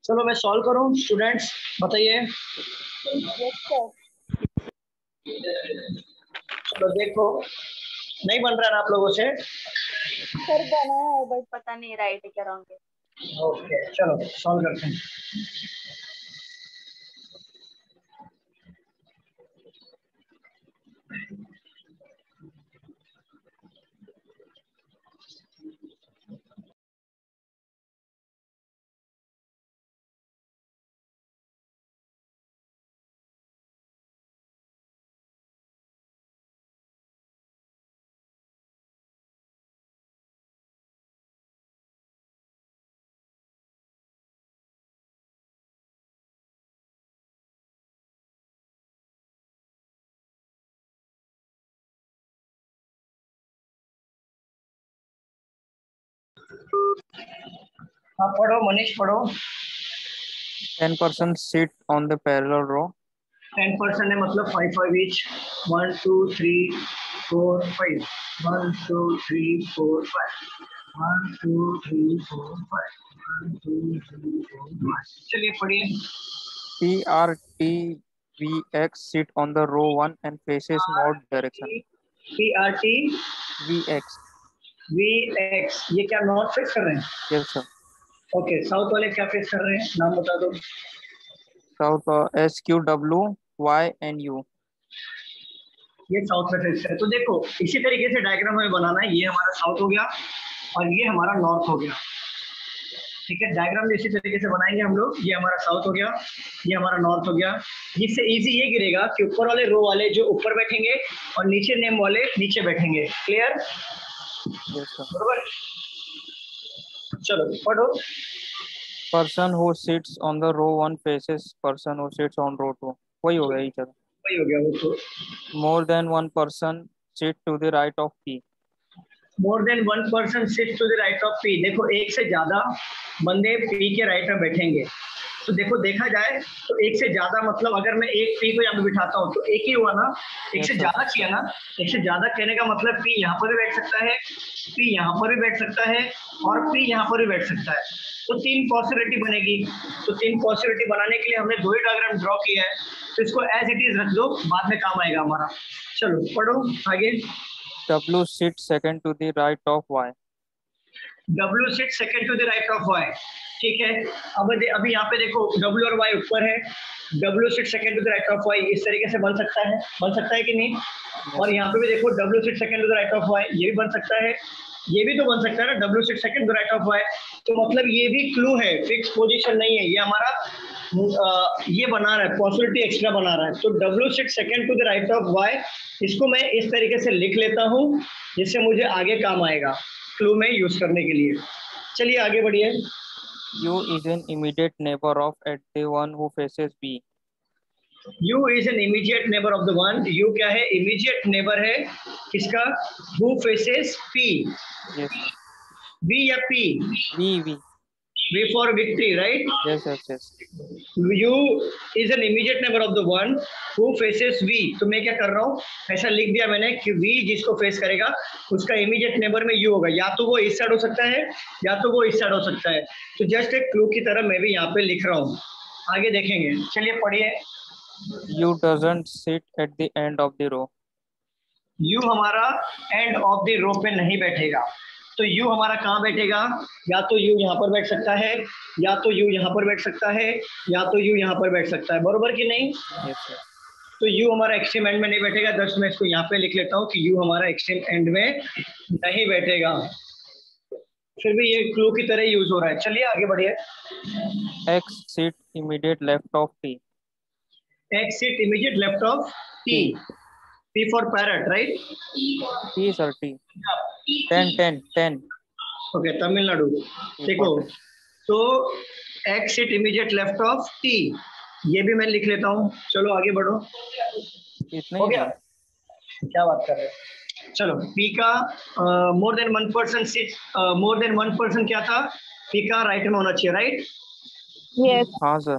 चलो मैं सॉल्व करूं स्टूडेंट्स, बताइए। Yes, sir. चलो देखो, नहीं बन रहा है ना आप लोगों से? सर बना है बट पता नहीं राइट है क्या रॉन्ग है. ओके चलो सॉल्व करते हैं। आप पढ़ो मनीष, पढ़ो। 10% sit on the parallel row. 10% है मतलब 5 each। 1 2 3 4 5। 1 2 3 4 5। 1 2 3 4 5 1 2 3 4 5 चलिए पढ़िए। PRTVX sit on the row 1 and faces north direction. PRTVX ये क्या नॉर्थ फेस कर रहे हैं? Yes sir. ओके, साउथ वाले क्या फेस कर रहे हैं, नाम बता दो। South SQWY and U. ये साउथ में फेस है। तो देखो इसी तरीके से डायग्राम हमें बनाना है। ये हमारा साउथ हो गया और ये हमारा नॉर्थ हो गया। ठीक है, डायग्राम इसी तरीके से बनाएंगे हम लोग। ये हमारा साउथ हो गया, ये हमारा नॉर्थ हो गया। जिससे इजी ये गिरेगा कि ऊपर वाले रो वाले जो ऊपर बैठेंगे और नीचे नेम वाले नीचे बैठेंगे। क्लियर? Yes sir. बरोबर, चलो पढ़ो। Person who sits on the row 1 faces person who sits on row 2. वही हो गया each other. वही हो गया वो तो। More than one person sit to the right of P. More than one person sits to the right of P. देखो एक से ज्यादा बंदे पी के राइट में बैठेंगे। तो देखो देखा जाए तो एक से ज्यादा मतलब अगर मैं एक पी को यहाँ पे बिठाता हूँ तो एक ही हुआ ना, एक से ज्यादा किया ना। एक से ज्यादा कहने का मतलब पी यहाँ पर भी बैठ सकता है, पी यहाँ पर भी बैठ सकता है और पी यहाँ पर भी बैठ सकता है। तो 3 पॉसिबिलिटी बनेगी। तो 3 पॉसिबिलिटी बनाने के लिए हमने 2 ही डायग्राम ड्रॉ किया है। तो इसको एज इट इज रख दो, बाद में काम आएगा हमारा। चलो पढ़ो आगे। W sits second to the right of Y. W sits second to the right of Y। ठीक है, अभी यहाँ पे देखो W और Y ऊपर है। W sits second to the right of Y इस तरीके से बन सकता है कि नहीं? और यहाँ पे भी देखो W sits second to the right of Y, ये भी बन सकता है, ये भी तो बन सकता है ना, W sits second to the right of Y। तो मतलब ये भी क्लू है, फिक्स पोजीशन नहीं है। ये हमारा ये बना रहा है, पॉसिबिलिटी एक्स्ट्रा बना रहा है। तो W sits second to the right of Y, इसको मैं इस तरीके से लिख लेता हूँ जिससे मुझे आगे काम आएगा क्लू में यूज करने के लिए। चलिए आगे बढ़िए। U is an immediate neighbor of at the one who faces B. U is an immediate neighbor of the one। U क्या है? immediate neighbor है किसका? Who faces P। Yes. V या P? V. V for victory, right? Yes. U is an immediate neighbor of the one who faces V। तो मैं क्या कर रहा हूँ, ऐसा लिख दिया मैंने कि V जिसको फेस करेगा उसका इमीडिएट नेबर में U होगा। या तो वो इस साइड हो सकता है या तो वो इस साइड हो सकता है। तो जस्ट एक क्लू की तरह मैं भी यहाँ पे लिख रहा हूँ, आगे देखेंगे। चलिए पढ़िए। U doesn't sit at the end of the row. U हमारा एंड ऑफ द रो पे नहीं बैठेगा। तो U हमारा कहाँ बैठेगा? या तो U यहाँ पर बैठ सकता है, या तो U यहाँ पर बैठ सकता है, या तो U यहाँ पर बैठ सकता है। बरोबर कि नहीं? Yes sir. तो U हमारा एक्सट्रीम एंड में नहीं बैठेगा। जस्ट मैं इसको यहाँ पे लिख लेता हूँ कि U हमारा एक्सट्रीम एंड में नहीं बैठेगा। फिर भी ये क्लू की तरह यूज हो रहा है। चलिए आगे बढ़िए। X sit immediate left of T. X sit immediate left of T। P for parrot, right? T sir, T. 10. Okay, Tamil Nadu. देखो तो X sit immediate left of T, ये भी मैं लिख लेता हूँ। चलो आगे बढ़ो। इतना हो ही गया? क्या बात कर रहे हैं? चलो P का मोर देन वन पर्सन सिट, मोर देन वन पर्सन क्या था? P का राइट में होना चाहिए, राइट? Yes. हाँ सर।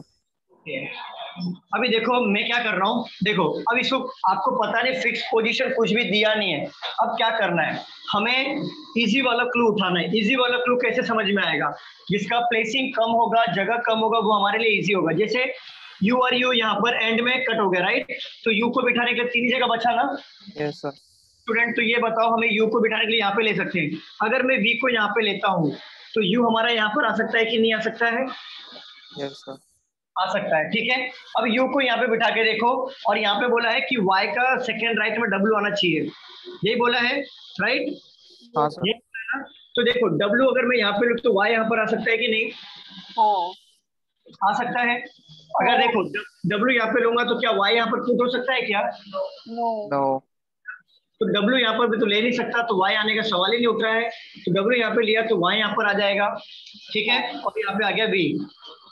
अभी देखो मैं क्या कर रहा हूँ, देखो अब इसको आपको पता नहीं, फिक्स पोजीशन कुछ भी दिया नहीं है। अब क्या करना है, हमें इजी वाला क्लू उठाना है। इजी वाला क्लू कैसे समझ में आएगा? जिसका प्लेसिंग कम होगा, जगह कम होगा, वो हमारे लिए इजी होगा। जैसे यू और यू यहाँ पर एंड में कट हो गया, राइट? तो यू को बिठाने के लिए 3 जगह बचा ना। Yes sir. स्टूडेंट तो ये बताओ, हमें यू को बिठाने के लिए यहाँ पे ले सकते हैं। अगर मैं वी को यहाँ पे लेता हूँ तो यू हमारा यहाँ पर आ सकता है कि नहीं आ सकता है? यस सर, आ सकता है। ठीक है, अब यू को यहाँ पे बिठा के देखो, और यहाँ पे बोला है कि वाई का सेकेंड राइट में डब्ल्यू आना चाहिए, यही बोला है, राइट? हाँ सर। तो देखो डब्ल्यू अगर मैं यहाँ पे लूँ तो वाई यहाँ पर आ सकता है कि नहीं? हाँ। आ सकता है। अगर देखो डब्ल्यू यहाँ पे लूंगा तो क्या वाई यहाँ पर खुद हो सकता है क्या? नो। तो डब्ल्यू यहाँ पर भी तो ले नहीं सकता, तो वाई आने का सवाल ही नहीं उठ रहा है। तो डब्ल्यू यहाँ पे लिया तो वाई यहाँ पर आ जाएगा। ठीक है, और यहाँ पे आ गया वी।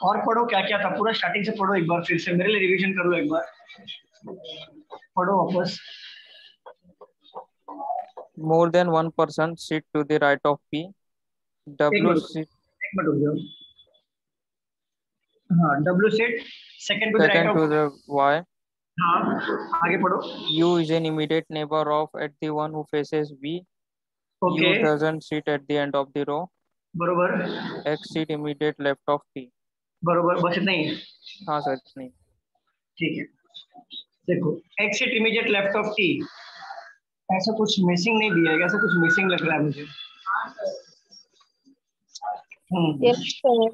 और पढ़ो क्या क्या था, पूरा स्टार्टिंग से पढ़ो एक बार, फिर से मेरे लिए रिवीजन कर लो एक बार, पढ़ो वापस। More than one person sit to the right of P. W sit एक मिनट रुक जाओ। हाँ, W set second to the right second to of, the Y. हाँ आगे पढ़ो। U is an immediate neighbor of at the one who faces V. Okay U doesn't sit at the end of the row. बरोबर X sit immediate left of P. बरोबर, बस इतना ही है। हाँ sir नहीं। ठीक है, देखो exit immediate left of T, ऐसा कुछ मिसिंग नहीं दिया है, ऐसा कुछ मिसिंग लग रहा है मुझे। Yes, sir.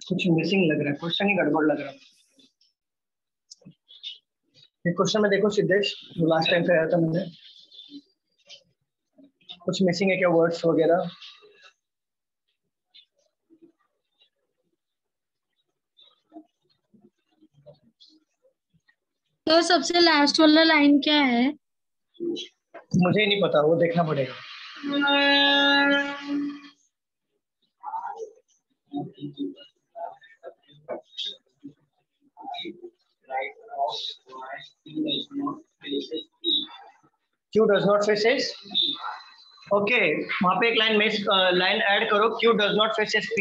कुछ मिसिंग लग रहा है, क्वेश्चन ही गड़बड़ लग रहा है। क्वेश्चन में देखो सिद्धेश, जो लास्ट टाइम कराया था मैंने, कुछ मिसिंग है क्या, वर्ड्स वगैरह? तो सबसे लास्ट वाला लाइन क्या है? मुझे नहीं पता, वो देखना पड़ेगा। Q does not faces, okay वहां पे एक लाइन ऐड करो, Q does not faces P।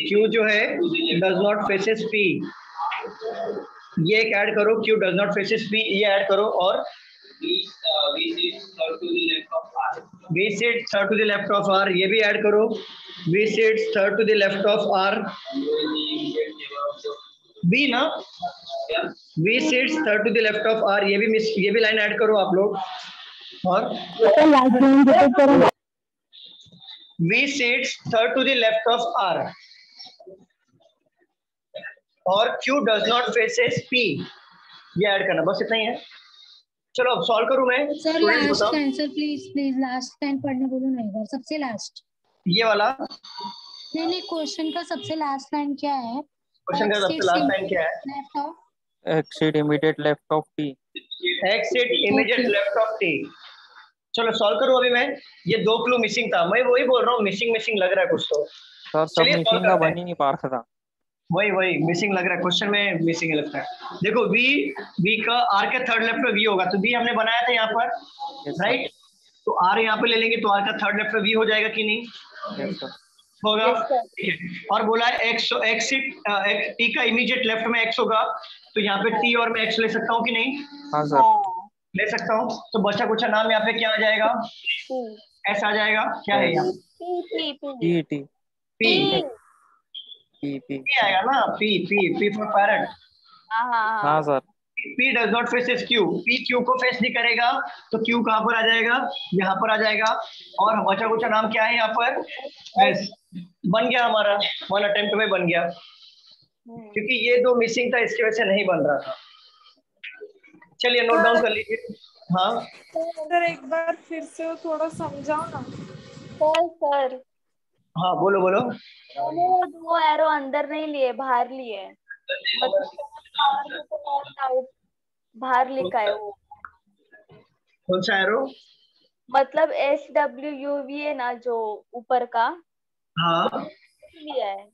Q जो है does not faces P, ये एक ऐड करो, Q does not faces P, ये ऐड करो। और V sits third to the left of R, ये भी ऐड करो। V sits third to the left of R, V ना, V sits third to the left of R, ये भी line add करो आप लोग। और V sits third to the left of R और Q does not faces P, ये add करना, बस इतना ही है। चलो अब सॉल्व करूं मैं। Sir last line sir, please last line पढ़ने बोलो ना एक बार, सबसे लास्ट ये वाला नहीं, क्वेश्चन का सबसे लास्ट लाइन क्या है? क्वेश्चन का सबसे लास्ट लाइन क्या है? Left of Exit immediate left of T. Exit immediate left of T. चलो सॉल्व करूं अभी मैं। ये 2 क्लू मिसिंग था, मैं वही बोल रहा हूँ, मिसिंग लग रहा है कुछ तो। सर सब मिसिंग का बन ही नहीं पा रहा था। वही मिसिंग लग रहा है, क्वेश्चन में मिसिंग लगता है। देखो V का R के थर्ड लेफ्ट में V होगा, तो V हमने बनाया था यहाँ पर, राइट? तो R यहाँ पे ले लेंगे तो R का थर्ड लेफ्ट में V हो जाएगा कि नहीं? होगा, ठीक है। और बोला है एक्सिट T का इमीडिएट लेफ्ट में X होगा, तो यहाँ पे T और मैं X ले सकता हूँ कि नहीं? हाँ सर ले सकता हूँ। तो बचा कुछ नाम यहाँ पे क्या आ जाएगा? S आ जाएगा। क्या है यहाँ? P आएगा ना, P फॉर पैरट। हाँ sir. P does not faces Q, P Q को फेस नहीं करेगा, तो Q कहाँ पर आ जाएगा? यहाँ पर आ जाएगा। और बचा कुछ नाम क्या है यहाँ पर? S। बन गया हमारा, 1 अटेम्प्ट में बन गया, क्योंकि ये 2 मिसिंग था, इसकी वजह से नहीं बन रहा था। चलिए नोट डाउन कर लीजिए। हाँ सर एक बार फिर से थोड़ा समझाओ ना। सर हाँ बोलो मैंने 2 एरो अंदर नहीं लिए, बाहर लिए, बाहर लिखा है वो। कौन सा एरो? मतलब SWUV है ना, जो ऊपर का। हाँ लिया है।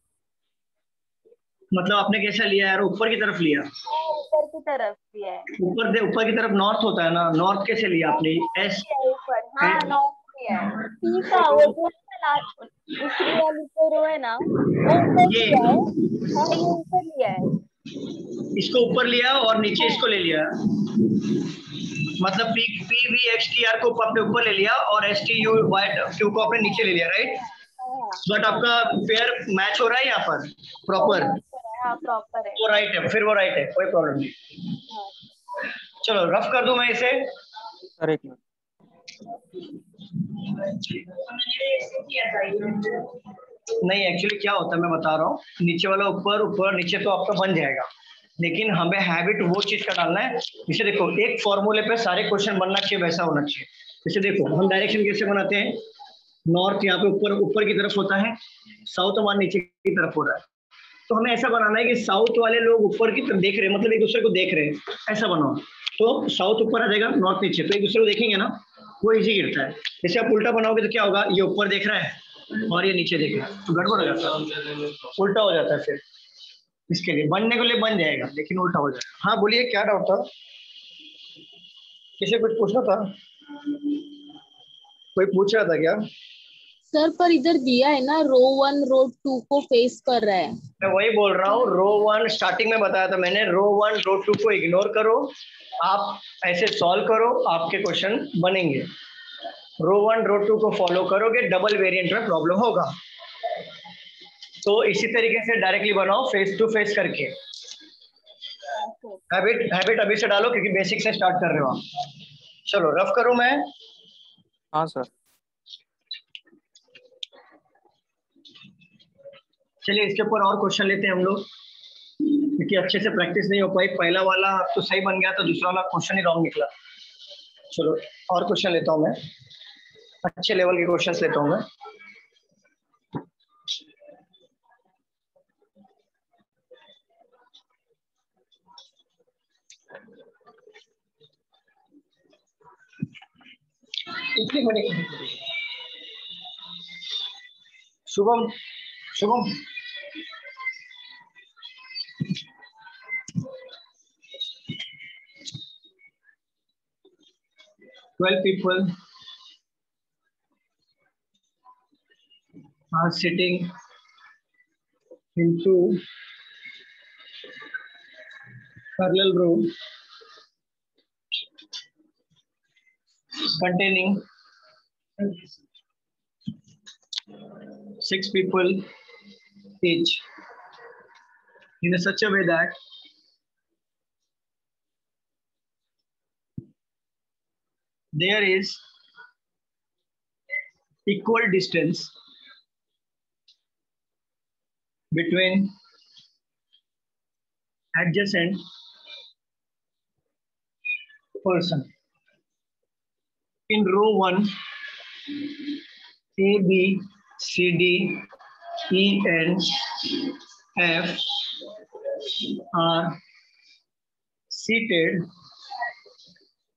मतलब आपने कैसा लिया एरो? ऊपर की तरफ लिया? ऊपर की तरफ लिया है। ऊपर की तरफ नॉर्थ होता है ना, नॉर्थ कैसे लिया आपने? S ऊपर, हाँ नॉर्थ लिया है। P का वो जो दूसरी वाली जो रो है ना, वो ऊपर लिया है। हाँ ये ऊपर लिया है, इसको ऊपर लिया और नीचे इसको ले लिया, मतलब PVXTR को आपने ऊपर ले लिया और STUQ को आपने नीचे ले लिया, राइट? बट आपका पेयर मैच हो रहा है यहाँ पर प्रॉपर? हाँ प्रॉपर है, वो राइट है, फिर वो राइट है, कोई प्रॉब्लम नहीं। चलो रफ कर दूं मैं इसे। सर एक मिनट, नहीं एक्चुअली क्या होता है मैं बता रहा हूँ, नीचे वाला ऊपर, ऊपर नीचे तो आपका बन जाएगा, लेकिन हमें हैबिट वो चीज का डालना है। जैसे देखो एक फॉर्मूले पे सारे क्वेश्चन बनना चाहिए, वैसा होना चाहिए। जैसे देखो हम डायरेक्शन कैसे बनाते हैं, नॉर्थ यहाँ पे ऊपर की तरफ होता है, साउथ हमारे नीचे की तरफ हो रहा है, तो हमें ऐसा बनाना है कि साउथ वाले लोग ऊपर की तरफ देख रहे हैं, मतलब एक दूसरे को देख रहे हैं, ऐसा बनाओ। तो साउथ ऊपर आ जाएगा, नॉर्थ नीचे, तो एक दूसरे को देखेंगे ना, वो इजी गिरता है। जैसे आप उल्टा बनाओगे तो क्या होगा, ये ऊपर देख रहा है और ये नीचे देख रहा है, तो गड़बड़ हो जाता है, उल्टा हो जाता है। फिर इसके लिए बनने के लिए बन जाएगा, लेकिन उल्टा हो जाएगा। हाँ बोलिए क्या डाउट था, किसी कुछ पूछना था? कोई पूछ रहा था क्या? सर पर इधर दिया है ना, रो 1 रो 2 को फेस कर रहा है। मैं वही बोल रहा हूँ, रो 1 स्टार्टिंग में बताया था मैंने, रो 1 रो 2 को इग्नोर करो, आप ऐसे सॉल्व करो, आपके क्वेश्चन बनेंगे। रो 1 रो 2 को फॉलो करोगे, डबल वेरिएंट में प्रॉब्लम होगा। तो इसी तरीके से डायरेक्टली बनाओ फेस टू फेस करके। हैबिट अभी से डालो क्योंकि बेसिक से स्टार्ट कर रहे हो आप। चलो रफ करूं मैं। हाँ सर। चलिए इसके ऊपर और क्वेश्चन लेते हैं हम लोग, क्योंकि अच्छे से प्रैक्टिस नहीं हो पाई। पहला वाला तो सही बन गया, तो दूसरा वाला क्वेश्चन ही रॉन्ग निकला। चलो और क्वेश्चन लेता हूं मैं, अच्छे लेवल के क्वेश्चन लेता हूं मैं। Shubham Shubham 12 people are sitting into parallel room containing 6 people each, in such a way that there is equal distance between adjacent person. In row 1, A, B, C, D, E, and F are seated,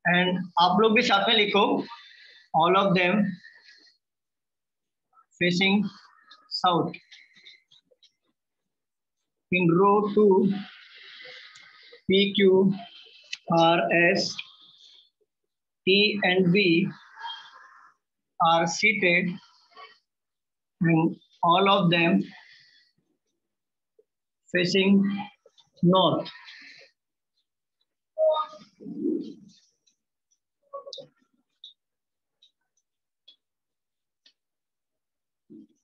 and आप लोग भी साथ में लिखो, all of them facing south. In row 2, P, Q, R, S, T, and B are seated, and all of them facing north.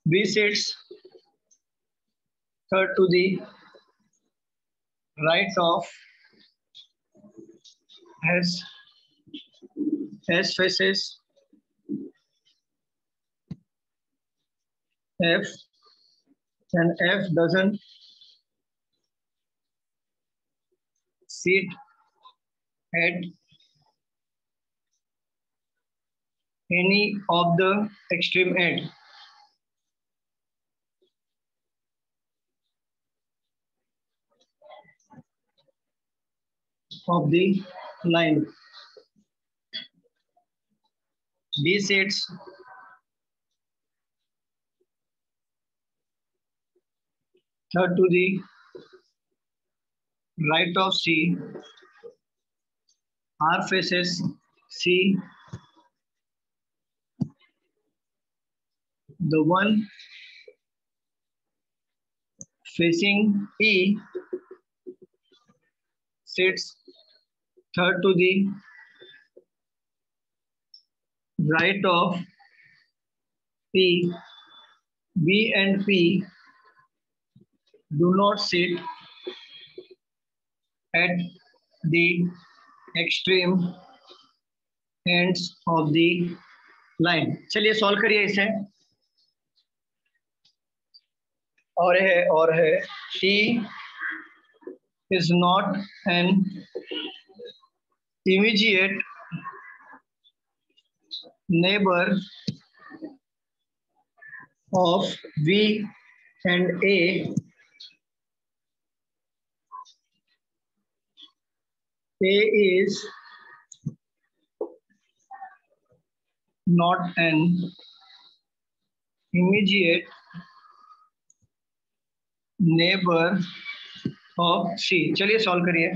B sits third to the right of S. S faces F, and F doesn't sit at any of the extreme end of the line. D sits third to the right of C. R faces C. The one facing E sits third to the right of P. B and P do not sit at the extreme ends of the line. चलिए solve करिए इसे। और है T is not an immediate neighbor of V and A. A is not an immediate neighbor of C. चलिए solve करिए।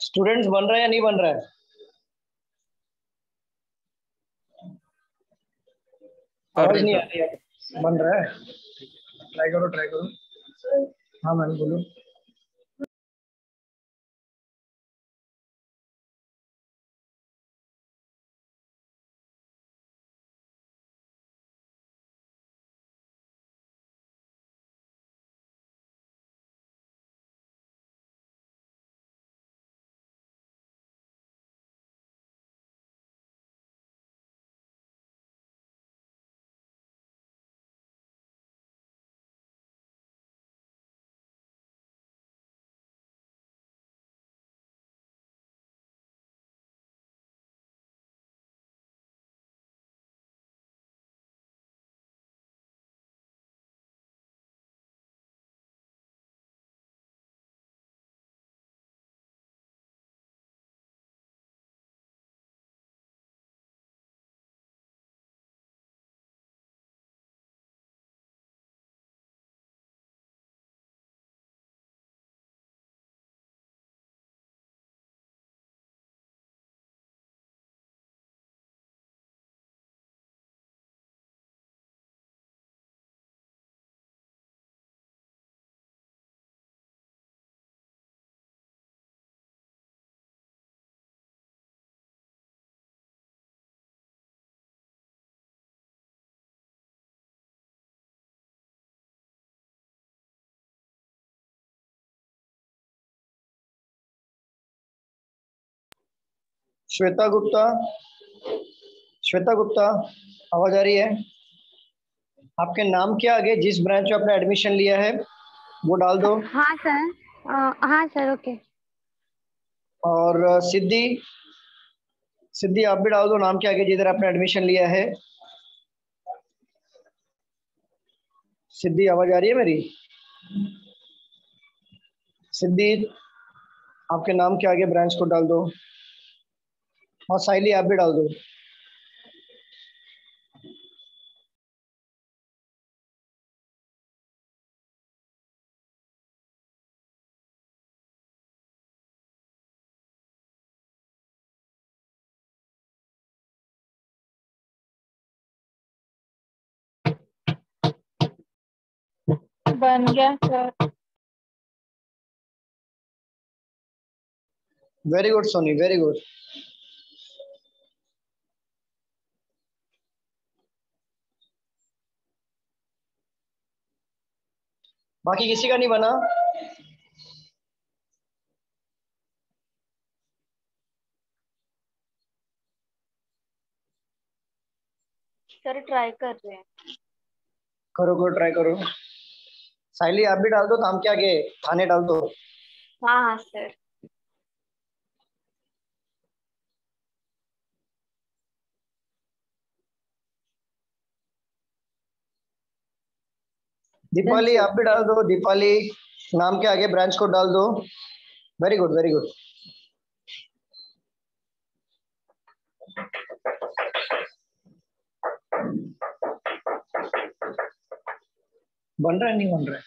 Students बन रहा है या नहीं बन रहा है? आवाज नहीं आ रही है। बन रहा है, ट्राई करो ट्राई करो। हाँ मैम बोलो। श्वेता गुप्ता, श्वेता गुप्ता आवाज आ रही है? आपके नाम के आगे जिस ब्रांच में आपने एडमिशन लिया है वो डाल दो। हाँ सर। हाँ सर ओके। और सिद्धि, सिद्धि आप भी डाल दो नाम के आगे जिधर आपने एडमिशन लिया है। सिद्धि आवाज आ रही है मेरी? सिद्धि आपके नाम के आगे ब्रांच को डाल दो। और साइली आप भी डाल दो। बन गया sir. Very good Soni, very good. बाकी किसी का नहीं बना? सर ट्राई कर रहे हैं। करो करो ट्राई करो। साइली आप भी डाल दो नाम के आगे, थाने डाल दो। हाँ हाँ सर। दीपाली आप भी डाल दो। दीपाली नाम के आगे ब्रांच को डाल दो। Very good very good. बन रहा है नहीं बन रहा है?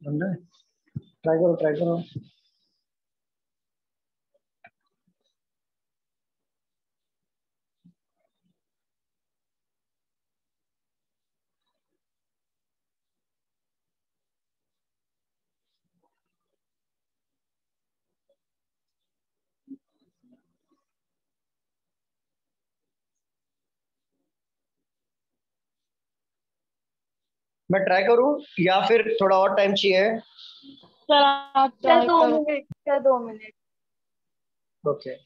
बन रहा है, ट्राई करो ट्राई करो। मैं ट्राई करूं या फिर थोड़ा और टाइम चाहिए? सर आप sir try 2 minute, sir 2 minute. Okay.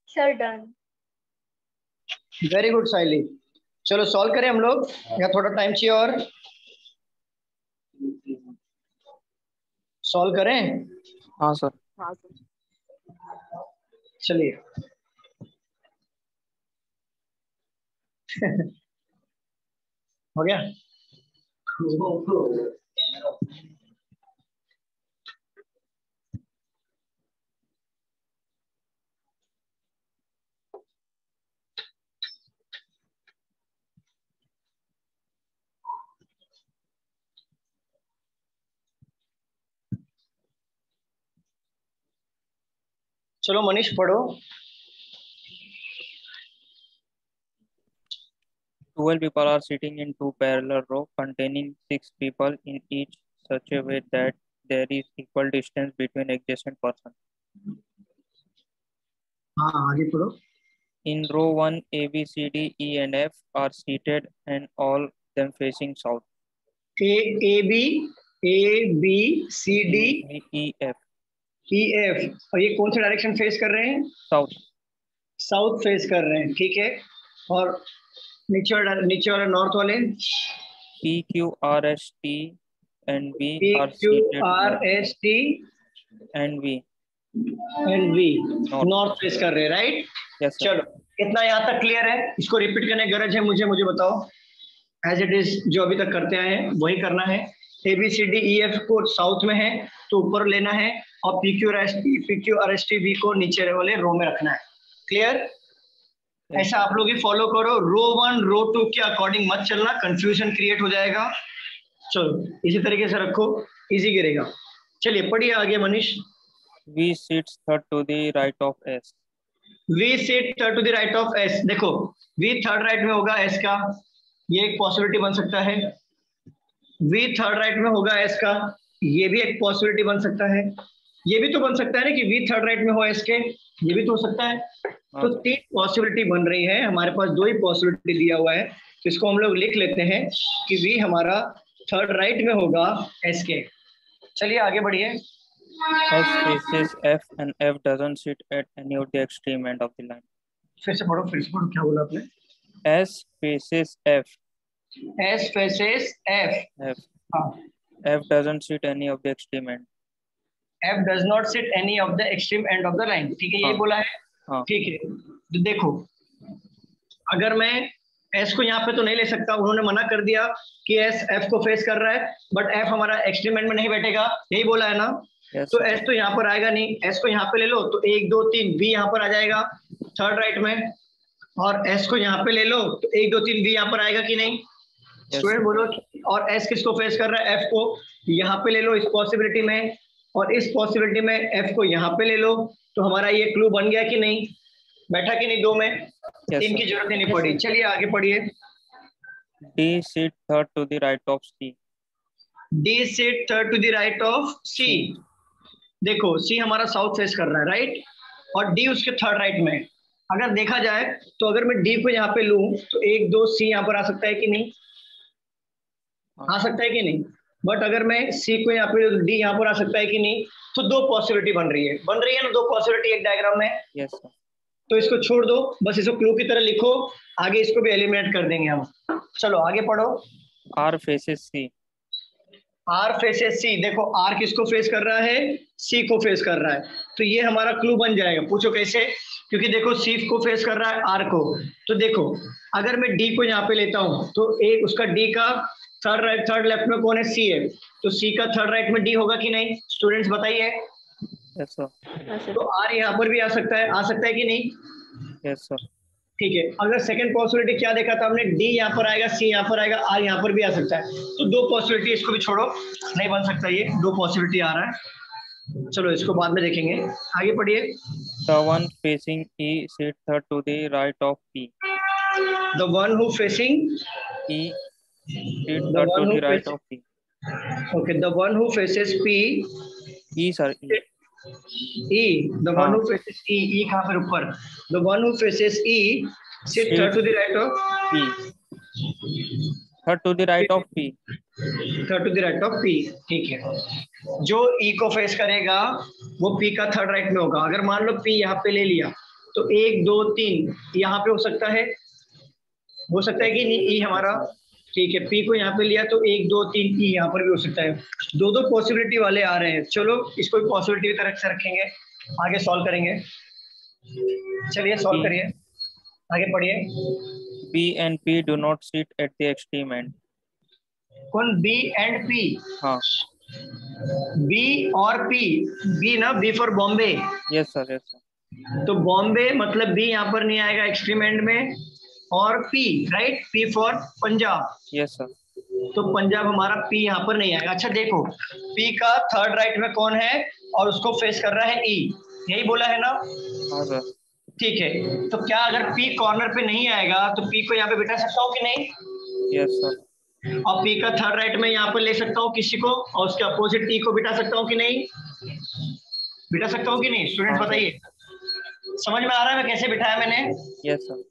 Sir done. Very good Saili. चलो सॉल्व करें हम लोग या थोड़ा टाइम चाहिए और सॉल्व करें? हाँ सर। चलिए हो गया। चलो मनीष पढ़ो। 12 people are sitting in two parallel rows containing 6 people in each such a way that there is equal distance between adjacent persons. हाँ आगे पढ़ो। In row 1, A, B, C, D, E, and F are seated and all them facing south. A B C D E, F. E F और ये कौन से direction face कर रहे हैं? South. साउथ फेस कर रहे हैं, ठीक है। और नीचे वाले नॉर्थ वाले P, Q, R, S, T and V P are Q seated R S T and V north face कर रहे हैं, राइट? yes, चलो इतना यहाँ तक क्लियर है। इसको रिपीट करने की गरज है मुझे बताओ। एज इट इज जो अभी तक करते आए हैं वही करना है। ABCDEF को साउथ में है तो ऊपर लेना है और PQRST को नीचे वाले रो में रखना है। क्लियर? ऐसा आप लोग ही फॉलो करो। रो 1 रो 2 के अकॉर्डिंग मत चलना, कंफ्यूजन क्रिएट हो जाएगा। चलो इसी तरीके से रखो, इजी गिरेगा। चलिए पढ़िए आगे Manish. V sits third to the right of S. V sit third to the right of S। देखो V थर्ड राइट में होगा S का, ये एक पॉसिबिलिटी बन सकता है। V थर्ड राइट में होगा S का, ये भी एक पॉसिबिलिटी बन सकता है। ये भी तो बन सकता है ना कि V थर्ड राइट में हो S के, ये भी तो हो सकता है। तो 3 पॉसिबिलिटी बन रही है, हमारे पास 2 ही पॉसिबिलिटी दिया हुआ है, तो इसको हम लोग लिख लेते हैं कि V हमारा थर्ड राइट में होगा S के। चलिए आगे बढ़िए। S faces F and F doesn't sit at any of the extreme end of the line. फिर से पढ़ो, क्या बोला आपने? S faces F. S faces F. F. F doesn't sit any of the extreme end. F does not sit any of the extreme end of the line। ठीक है, ये बोला है। ठीक है, तो देखो अगर मैं S को यहाँ पे तो नहीं ले सकता, उन्होंने मना कर दिया कि S F को फेस कर रहा है, बट F हमारा एक्सट्रीम एंड में नहीं बैठेगा, यही बोला है ना? yes, तो S तो यहाँ पर आएगा नहीं। S को यहाँ पे ले लो तो 1 2 3 V यहाँ पर आ जाएगा थर्ड राइट में, और S को यहाँ पे ले लो तो 1 2 3 V यहाँ पर आएगा कि नहीं? स्टूडेंट बोलो। और S किसको फेस कर रहा है? F को। यहाँ पे ले लो इस पॉसिबिलिटी में, और इस पॉसिबिलिटी में F को यहाँ पे ले लो, तो हमारा ये क्लू बन गया कि नहीं? बैठा कि नहीं? 2 में 3 की जरूरत ही नहीं पड़ी। चलिए आगे पढ़िए। D sit third to the right of C. D sit third to the right of C। देखो C हमारा साउथ फेस कर रहा है, राइट? और D उसके थर्ड राइट में। अगर देखा जाए तो अगर मैं D को यहाँ पे लूं तो 1 2 C यहाँ पर आ सकता है कि नहीं? आ सकता है कि नहीं? बट अगर मैं C को यहाँ पे D यहाँ पर आ सकता है कि नहीं? तो 2 पॉसिबिलिटी बन रही है ना, 2 पॉसिबिलिटी एक डायग्राम में। yes, sir. तो इसको छोड़ दो, बस इसको क्लू की तरह लिखो, आगे इसको भी एलिमिनेट कर देंगे हम। चलो आगे पढ़ो। R faces C. R faces C। देखो R किसको फेस कर रहा है? C को फेस कर रहा है, तो ये हमारा क्लू बन जाएगा। पूछो कैसे? क्योंकि देखो C को फेस कर रहा है R को, तो देखो अगर मैं D को यहाँ पे लेता हूँ तो एक उसका D का थर्ड लेफ्ट में कौन है? C है, तो C का थर्ड राइट में D होगा कि नहीं? स्टूडेंट्स बताइए। yes, sir. तो R यहाँ पर भी आ सकता है कि नहीं? yes, sir. ठीक है। अगर सेकंड पॉसिबिलिटी क्या देखा था हमने? D यहाँ पर आएगा, C यहाँ पर आएगा, R यहाँ पर भी आ सकता है। तो 2 पॉसिबिलिटी, इसको भी छोड़ो, नहीं बन सकता, ये 2 पॉसिबिलिटी आ रहा है। चलो इसको बाद में देखेंगे, आगे पढ़िए। The one facing E sit third to the right of P. The one who facing E sit third to the right of P. Okay, the one who faces P। E, sir. E, the one who faces E। E कहाँ पर? ऊपर। The one who faces E sit third to the right of P. Third to the right of P. Third to the right of P। ठीक है, जो E को face करेगा वो P का थर्ड राइट में होगा। अगर मान लो P यहाँ पे ले लिया तो 1 2 3 यहाँ पे हो सकता है, हो सकता है कि नहीं ई हमारा, ठीक है, पी को यहाँ पे लिया तो 1 2 3 ई यहाँ पर भी हो सकता है। दो दो पॉसिबिलिटी वाले आ रहे हैं। चलो इसको पॉसिबिलिटी की तरह से रखेंगे, आगे सॉल्व करेंगे। चलिए सॉल्व करिए, आगे पढ़िए। B and P do not sit at the extreme end. कौन बी एंड पी? हाँ। बी और पी, बी ना, B for Bombay. Yes sir, yes sir. तो बॉम्बे मतलब बी यहाँ पर नहीं आएगा एक्सट्रीम एंड में, और P, right, P for Punjab. Yes sir. तो पंजाब हमारा पी यहाँ पर नहीं आएगा। अच्छा देखो, पी का थर्ड राइट में कौन है और उसको फेस कर रहा है ई, यही बोला है ना? हाँ सर। ठीक है, तो क्या अगर पी कॉर्नर पे नहीं आएगा तो पी को यहाँ पे बिठा सकता हूँ कि नहीं? Yes sir. और पी का थर्ड राइट में यहाँ पर ले सकता हूँ किसी को, और उसके अपोजिट टी को बिठा सकता हूँ कि नहीं? बिठा सकता हूँ कि नहीं? स्टूडेंट बताइए, समझ में आ रहा है मैं कैसे बिठाया मैंने? Yes sir.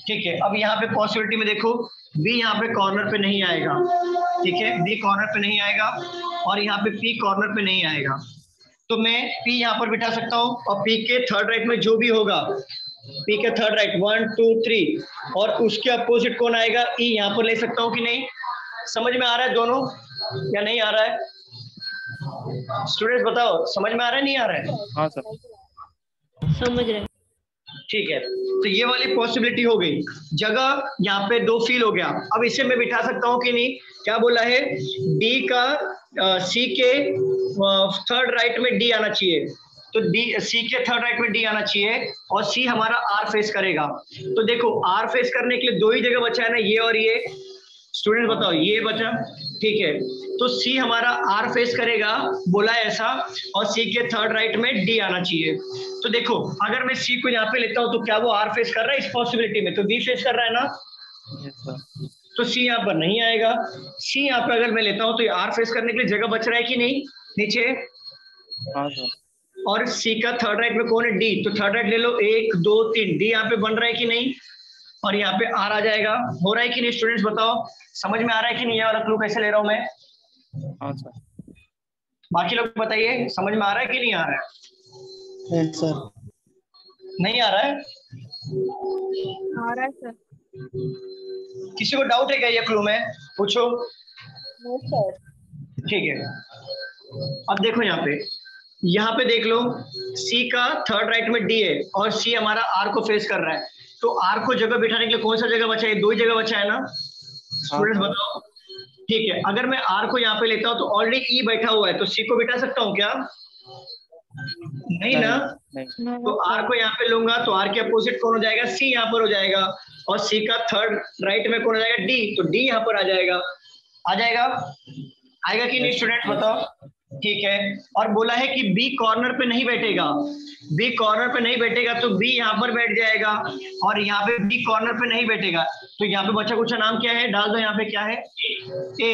ठीक है, अब यहाँ पे पॉसिबिलिटी में देखो, बी यहाँ पे कॉर्नर पे नहीं आएगा, ठीक है, बी कॉर्नर पे नहीं आएगा, और यहाँ पे पी कॉर्नर पे नहीं आएगा, तो मैं पी यहाँ पर बिठा सकता हूँ, और पी के थर्ड राइट में जो भी होगा, पी के थर्ड राइट 1 2 3, और उसके अपोजिट कौन आएगा, ई यहाँ पर ले सकता हूँ कि नहीं? समझ में आ रहा है दोनों या नहीं आ रहा है? स्टूडेंट्स बताओ, समझ में आ रहा है नहीं आ रहा है? हाँ सर, समझ रहे हैं। ठीक है, तो ये वाली पॉसिबिलिटी हो गई। जगह यहाँ पे दो फील हो गया। अब इसे मैं बिठा सकता हूँ कि नहीं? क्या बोला है, डी का सी के थर्ड राइट में डी आना चाहिए, तो डी सी के थर्ड राइट में डी आना चाहिए, और सी हमारा आर फेस करेगा। तो देखो आर फेस करने के लिए दो ही जगह बचा है ना, ये और ये। स्टूडेंट बताओ, ये बचा, ठीक है, तो सी हमारा आर फेस करेगा, बोला है ऐसा, और सी के थर्ड राइट में डी आना चाहिए। तो देखो अगर मैं सी को यहाँ पे लेता हूँ तो क्या वो आर फेस कर रहा है इस पॉसिबिलिटी में? तो बी फेस कर रहा है ना, यस सर। तो सी यहाँ पर नहीं आएगा। सी यहाँ पे अगर मैं लेता हूँ तो ये आर फेस करने के लिए जगह बच रहा है कि नहीं नीचे? हाँ सर। और सी का थर्ड राइट में कौन है, डी, तो थर्ड राइट ले लो, 1 2 3, डी यहाँ पे बन रहा है कि नहीं? और यहाँ पे आर आ जाएगा, हो रहा है कि नहीं? स्टूडेंट्स बताओ, समझ में आ रहा है कि नहीं? ये वाला क्लू कैसे ले रहा हूं मैं? हाँ सर। बाकी लोग बताइए, समझ में आ रहा है कि नहीं आ रहा है? सर नहीं आ रहा है? आ रहा है सर। किसी को डाउट है क्या ये क्लू में? पूछो। No sir. ठीक है, अब देखो यहाँ पे देख लो, सी का थर्ड राइट में डी है, और सी हमारा आर को फेस कर रहा है, तो आर को जगह बिठाने के लिए कौन सा जगह बचा है? दो ही जगह बचा है ना? स्टूडेंट्स बताओ। ठीक है, अगर मैं आर को यहाँ पे लेता हूँ तो ऑलरेडी ई बैठा हुआ है, तो सी को बिठा सकता हूँ क्या? नहीं ना? नहीं। तो आर को यहाँ पे लूंगा तो आर के अपोजिट कौन हो जाएगा? सी यहाँ पर हो जाएगा, और सी का थर्ड राइट में कौन हो जाएगा? डी, तो डी यहाँ पर आ जाएगा। आ जाएगा, आएगा कि नहीं स्टूडेंट बताओ? ठीक है, और बोला है कि बी कॉर्नर पे नहीं बैठेगा, बी कॉर्नर पे नहीं बैठेगा तो बी यहाँ पर बैठ जाएगा, और यहाँ पे बी कॉर्नर पे नहीं बैठेगा, तो यहाँ पे बचा कुछ नाम क्या है? डाल दो यहाँ पे, क्या है? ए।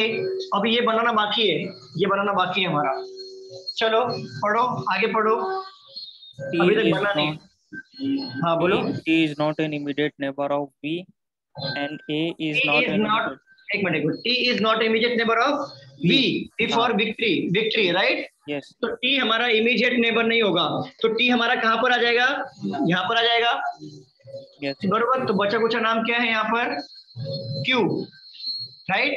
अब ये बनाना बाकी है, ये बनाना बाकी है हमारा। चलो पढ़ो, आगे पढ़ो, अभी तक बना नहीं। हाँ बोलो। T is not an immediate neighbor of B and A is T not is an not, immediate. एक minute, T is not immediate neighbor of B, B for victory, victory, right? Yes. तो T हमारा immediate neighbour नहीं होगा, तो T हमारा कहाँ पर आ जाएगा? यहाँ पर आ जाएगा। Yes. बरोबर, तो बचा कुछ नाम क्या है यहाँ पर? Q, right?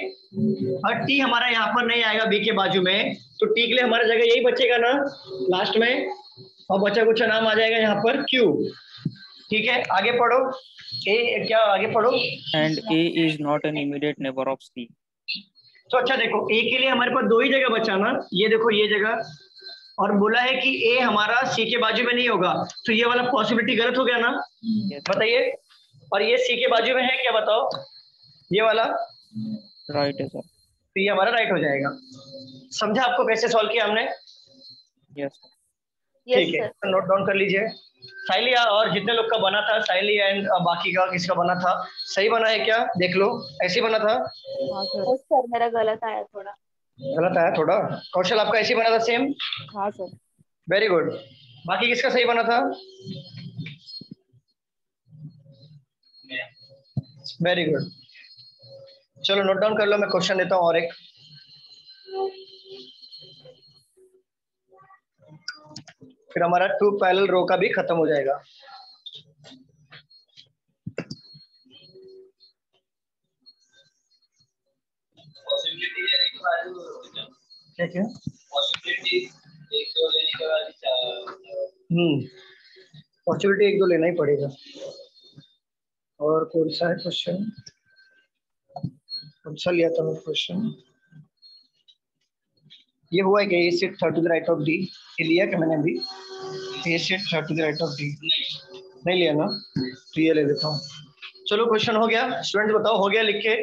और T हमारा यहाँ पर नहीं आएगा B के बाजू में, तो T के लिए हमारा जगह यही बचेगा ना लास्ट में, और बचा कुछ नाम आ जाएगा यहाँ पर Q। ठीक है, आगे पढ़ो। A, क्या आगे पढ़ो? And A is not an immediate neighbor of C. तो अच्छा देखो, ए के लिए हमारे पास दो ही जगह बचा ना, ये देखो ये जगह, और बोला है कि ए हमारा सी के बाजू में नहीं होगा, तो ये वाला पॉसिबिलिटी गलत हो गया ना? बताइए, और ये सी के बाजू में है क्या बताओ? ये वाला राइट है सर। तो ये हमारा राइट हो जाएगा। समझा आपको कैसे सॉल्व किया हमने? यस। ठीक है, तो नोट डाउन कर लीजिए। साइली और जितने लोग का बना था, साइली एंड बाकी का किसका बना था, सही बना है क्या? देख लो, ऐसे बना था? हाँ सर, मेरा गलत आया थोड़ा। गलत आया थोड़ा? कौशल आपका ऐसे बना था सेम? हाँ सर। Very good. बाकी किसका सही बना था? Very good. चलो नोट डाउन कर लो, मैं क्वेश्चन देता हूँ और एक। फिर हमारा 2 पैरेलल रो का भी खत्म हो जाएगा। क्या क्या पॉसिबिलिटी एक दो लेना ही पड़ेगा। और कौन सा है क्वेश्चन, कौन सा लिया था मैं क्वेश्चन? ये हुआ है कि A set third to the right of D, ये लिया क्या मैंने अभी? A set third to the right of D नहीं लिया ना, तो ये ले लेता हूँ। चलो क्वेश्चन हो गया, स्टूडेंट बताओ हो गया लिख के?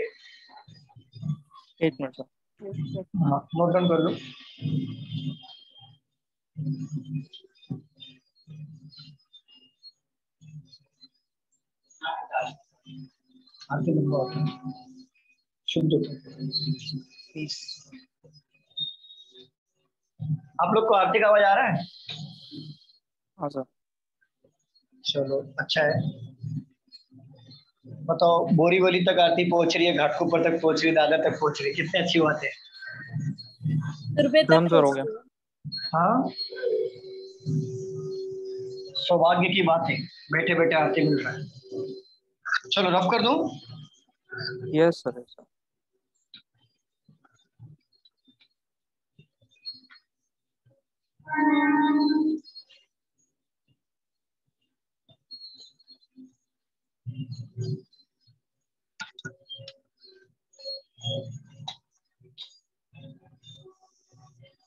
एक मिनट सर। हाँ नोट डाउन कर लो। आगे नंबर शुद्ध प्लीज। आप लोग को आरती का आवाज आ रहा है? हाँ सर। चलो अच्छा है। बताओ बोरीवली तक आरती पहुंच रही है, घाटकोपर तक पहुंच रही है, दादर तक पहुंच रही है, कितनी अच्छी बात है। डन सर हो गया। हाँ सौभाग्य की बात है, बैठे बैठे आरती मिल रहा है। चलो रफ कर दूं? Yes sir yes sir.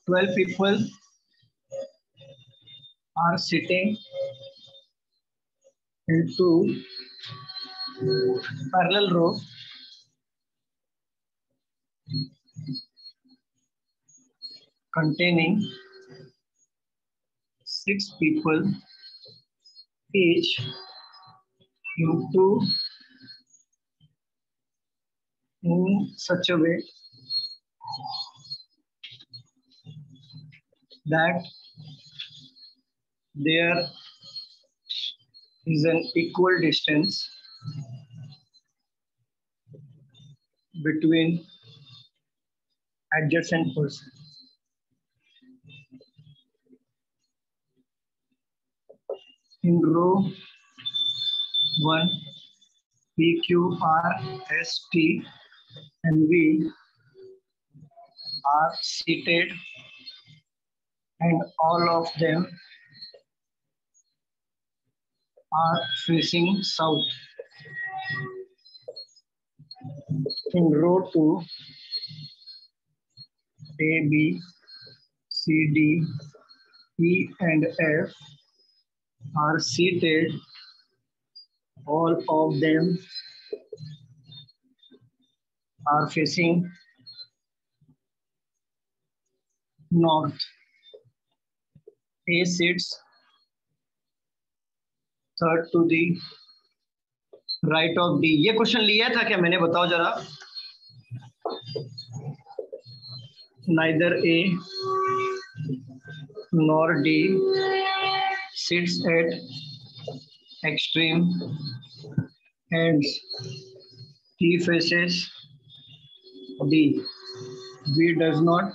Twelve people are sitting into parallel row containing 6 people each into in such a way that there is an equal distance between adjacent persons. In row 1, P, Q, R, S, T, and V are seated, and all of them are facing south. In row 2, A, B, C, D, E, and F are seated. All of them are facing north. A sits third to the right of D. ये question लिया था क्या मैंने, बताओ जरा? Neither A nor D sits at extreme ends. T faces D. B does not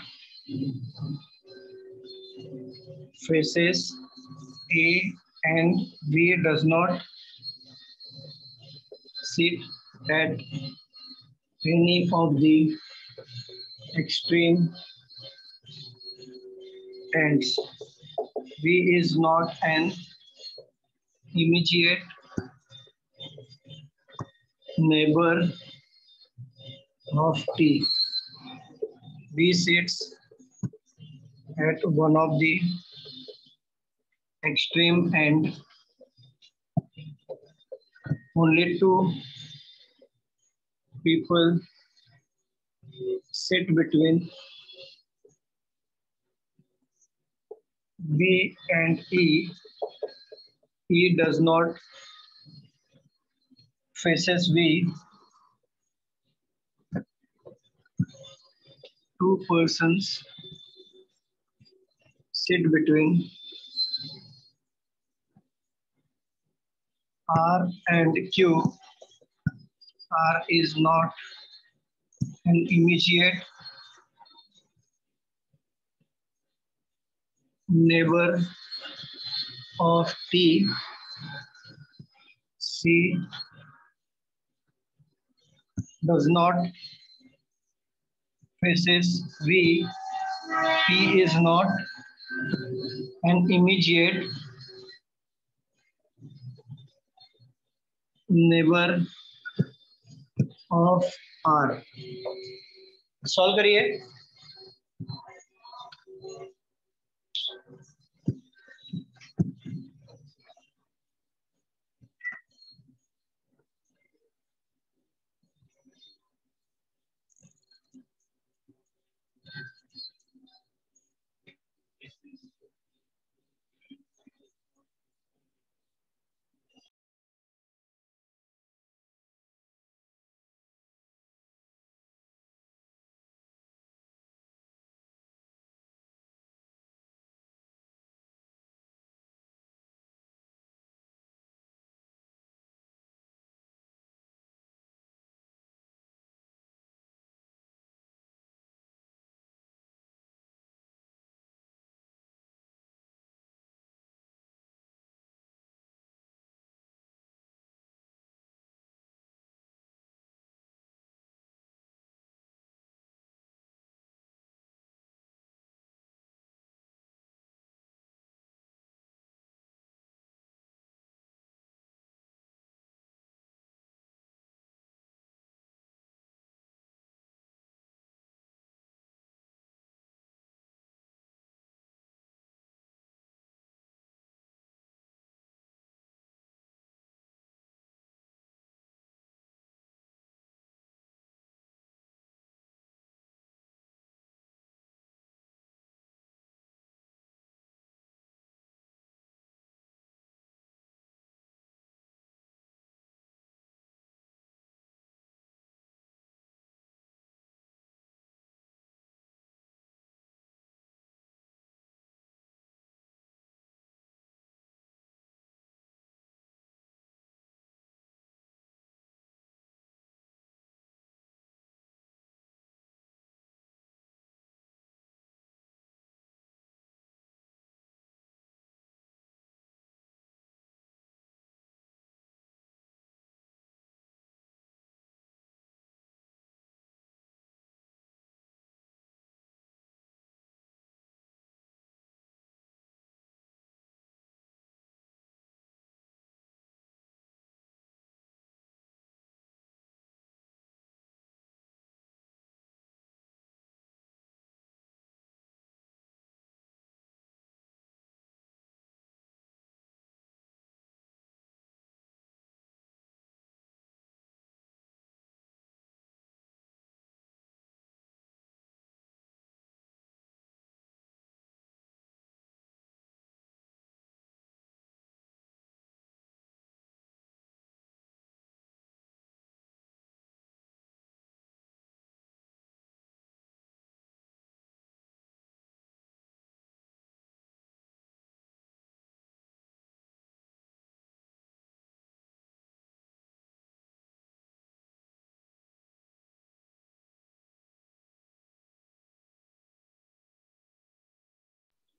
faces A, and B does not sit at any of the extreme ends. B is not an immediate neighbor of T. B sits at one of the extreme end. Only 2 people sit between B and E. E does not faces B. 2 persons sit between R and Q. R is not an immediate neighbor of T. C does not faces V. P is not an immediate neighbor of R. Solve करिए.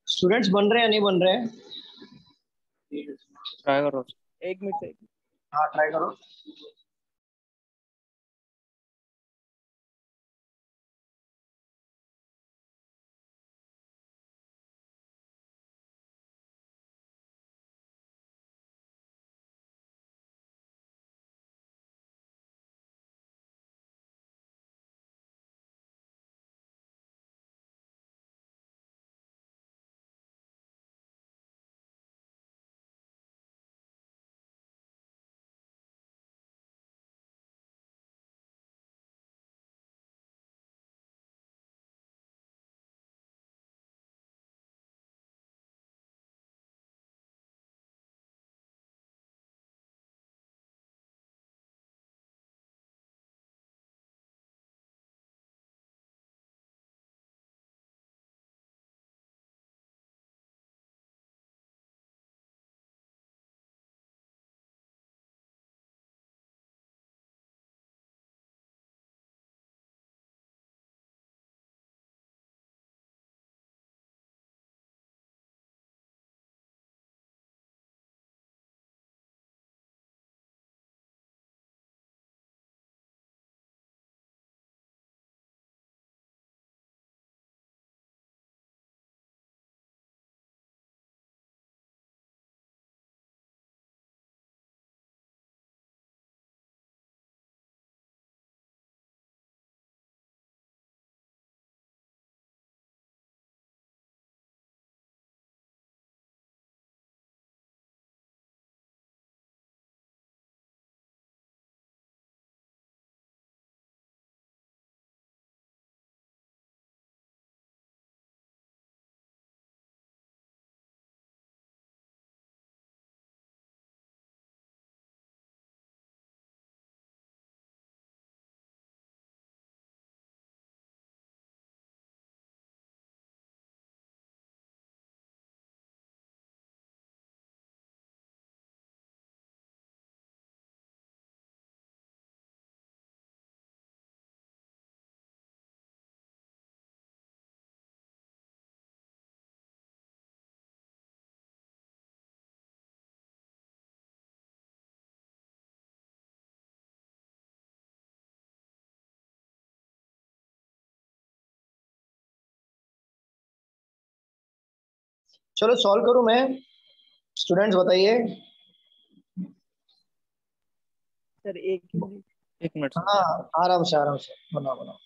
Students बन रहे हैं या नहीं बन रहे हैं? Try करो. एक मिनट. हाँ ट्राई करो. चलो सॉल्व करूं मैं, स्टूडेंट्स बताइए। सर एक मिनट। एक मिनट सर। हाँ आराम से बनाओ बनाओ।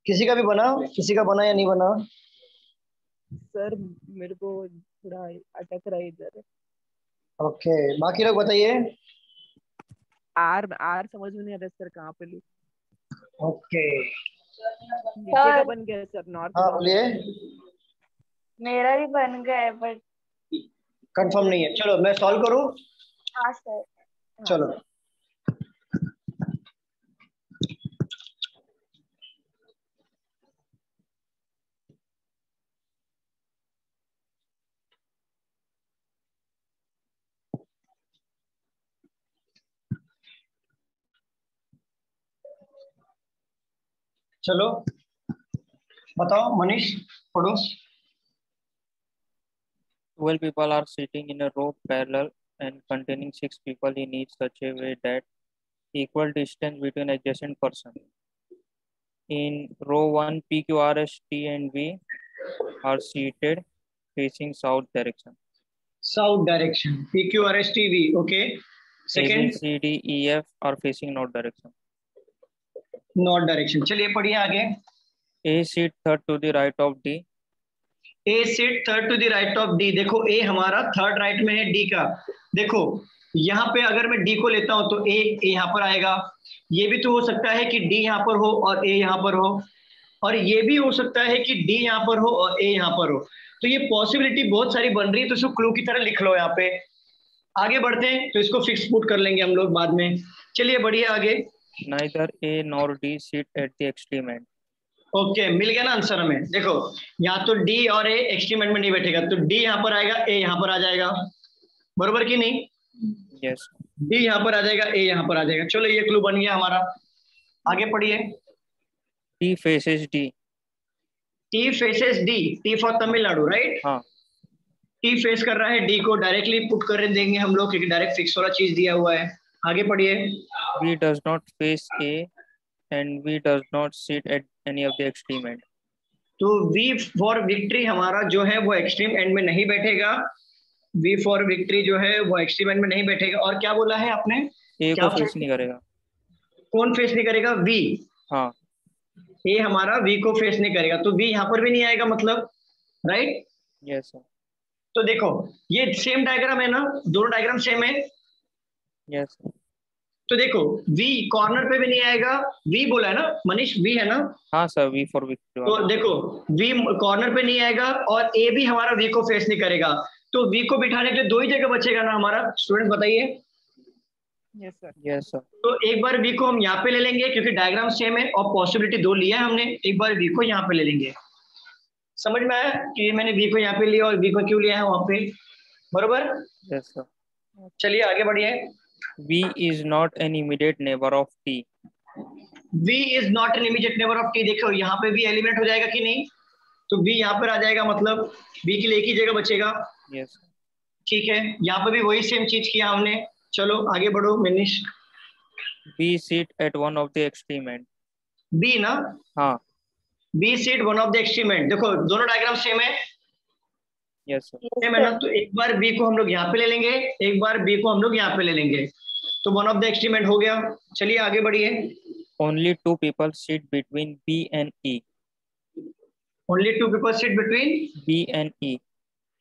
किसी का भी बना, किसी का बना या नहीं बना? सर मेरे को थोड़ा अटक रहा है इधर। ओके बाकी लोग बताइए। आर आर समझ में नहीं आ रहा सर, कहाँ पे लूँ? ओके नीचे का बन गया सर, नॉर्थ हाँ का। बोलिए। मेरा भी बन गया है बट। कंफर्म नहीं है, चलो मैं सॉल्व करूं। हाँ सर। हाँ चलो सर। चलो बताओ मनीष, पढ़ो। 12 people are sitting in a row parallel and containing 6 people in each such a way that equal distance between adjacent person. In row 1, P, Q, R, S, T and V are seated facing south direction. South direction, P Q R S T V. Okay A, B, second C, D, E, F are facing north direction. North direction. चलिए पढ़िए आगे। A seat third to the right of D. A seat third to the right of D. देखो A हमारा third right में है D का। देखो यहाँ पे अगर मैं डी को लेता हूं तो ए यहाँ पर आएगा। ये भी तो हो सकता है कि डी यहाँ पर हो और ए यहाँ पर हो, और ये भी हो सकता है कि डी यहाँ पर हो और ए यहाँ पर हो। तो ये पॉसिबिलिटी बहुत सारी बन रही है, तो इसको क्लू की तरह लिख लो यहाँ पे। आगे बढ़ते हैं तो इसको फिक्स पुट कर लेंगे हम लोग बाद में। चलिए बढ़िए आगे। Neither A nor D sit at the extreme end. Okay मिल गया ना आंसर हमें। देखो यहाँ तो डी और ए एक्सट्रीम एंड में नहीं बैठेगा, तो डी यहाँ पर आएगा, ए यहाँ पर आ जाएगा, बरोबर कि नहीं? Yes. डी यहाँ पर आ जाएगा, ए यहाँ पर आ जाएगा। चलो ये क्लू बन गया हमारा। आगे पढ़िए। T faces D. T faces D, T for Tamil Nadu right. हाँ. टी फेस कर रहा है डी को, डायरेक्टली पुट कर देंगे हम लोग क्योंकि डायरेक्ट फिक्स वाला चीज दिया हुआ है। आगे पढ़िए। V does not face A and V does not sit at any of the extreme end. तो वी फॉर विक्ट्री हमारा जो है वो एक्सट्रीम एंड में नहीं बैठेगा। वी फॉर विक्ट्री जो है वो एक्सट्रीम एंड में नहीं बैठेगा। और क्या बोला है आपने? A क्या को फेस नहीं करेगा। कौन फेस नहीं करेगा? वी। हाँ. ए हमारा वी को फेस नहीं करेगा, तो वी यहाँ पर भी नहीं आएगा मतलब, राइट? Yes sir. तो देखो ये सेम डायग्राम है ना, दोनों डायग्राम सेम है। Yes sir. तो देखो वी कॉर्नर पे भी नहीं आएगा, वी बोला है ना मनीष, वी है ना? हाँ सर, V for victory. तो देखो वी कॉर्नर पे नहीं आएगा और ए भी हमारा वी को फेस नहीं करेगा, तो वी को बिठाने के लिए दो ही जगह बचेगा ना हमारा। स्टूडेंट बताइए। Yes sir. Yes sir. तो एक बार वी को हम यहाँ पे ले लेंगे क्योंकि डायग्राम सेम है और पॉसिबिलिटी दो लिया है हमने। एक बार वी को यहाँ पे ले लेंगे। समझ में आया कि मैंने वी को यहाँ पे लिया और वी को क्यों लिया है वहां पे, बरोबर? Yes sir. चलिए आगे बढ़िए। V is not an immediate neighbor of T. V is not an immediate neighbour of T। देखो यहाँ पे भी एलिमिनेट हो जाएगा कि नहीं, तो V यहाँ पर आ जाएगा, मतलब V के लिए एक ही जगह बचेगा। Yes. ठीक है, यहाँ पे भी वही सेम चीज किया हमने। चलो आगे बढ़ो Manish. B sit at one of the extreme end. B ना? हाँ. B seat one of the extreme and. देखो दोनों डायग्राम सेम है। Yes sir. सेम है ना, तो एक बार B को हम लोग यहाँ पे ले लेंगे, एक बार B को हम लोग यहाँ पे ले लेंगे, तो one of the extreme and हो गया। चलिए आगे बढ़िए। Only two people sit between B and E. Only two people sit between B and E.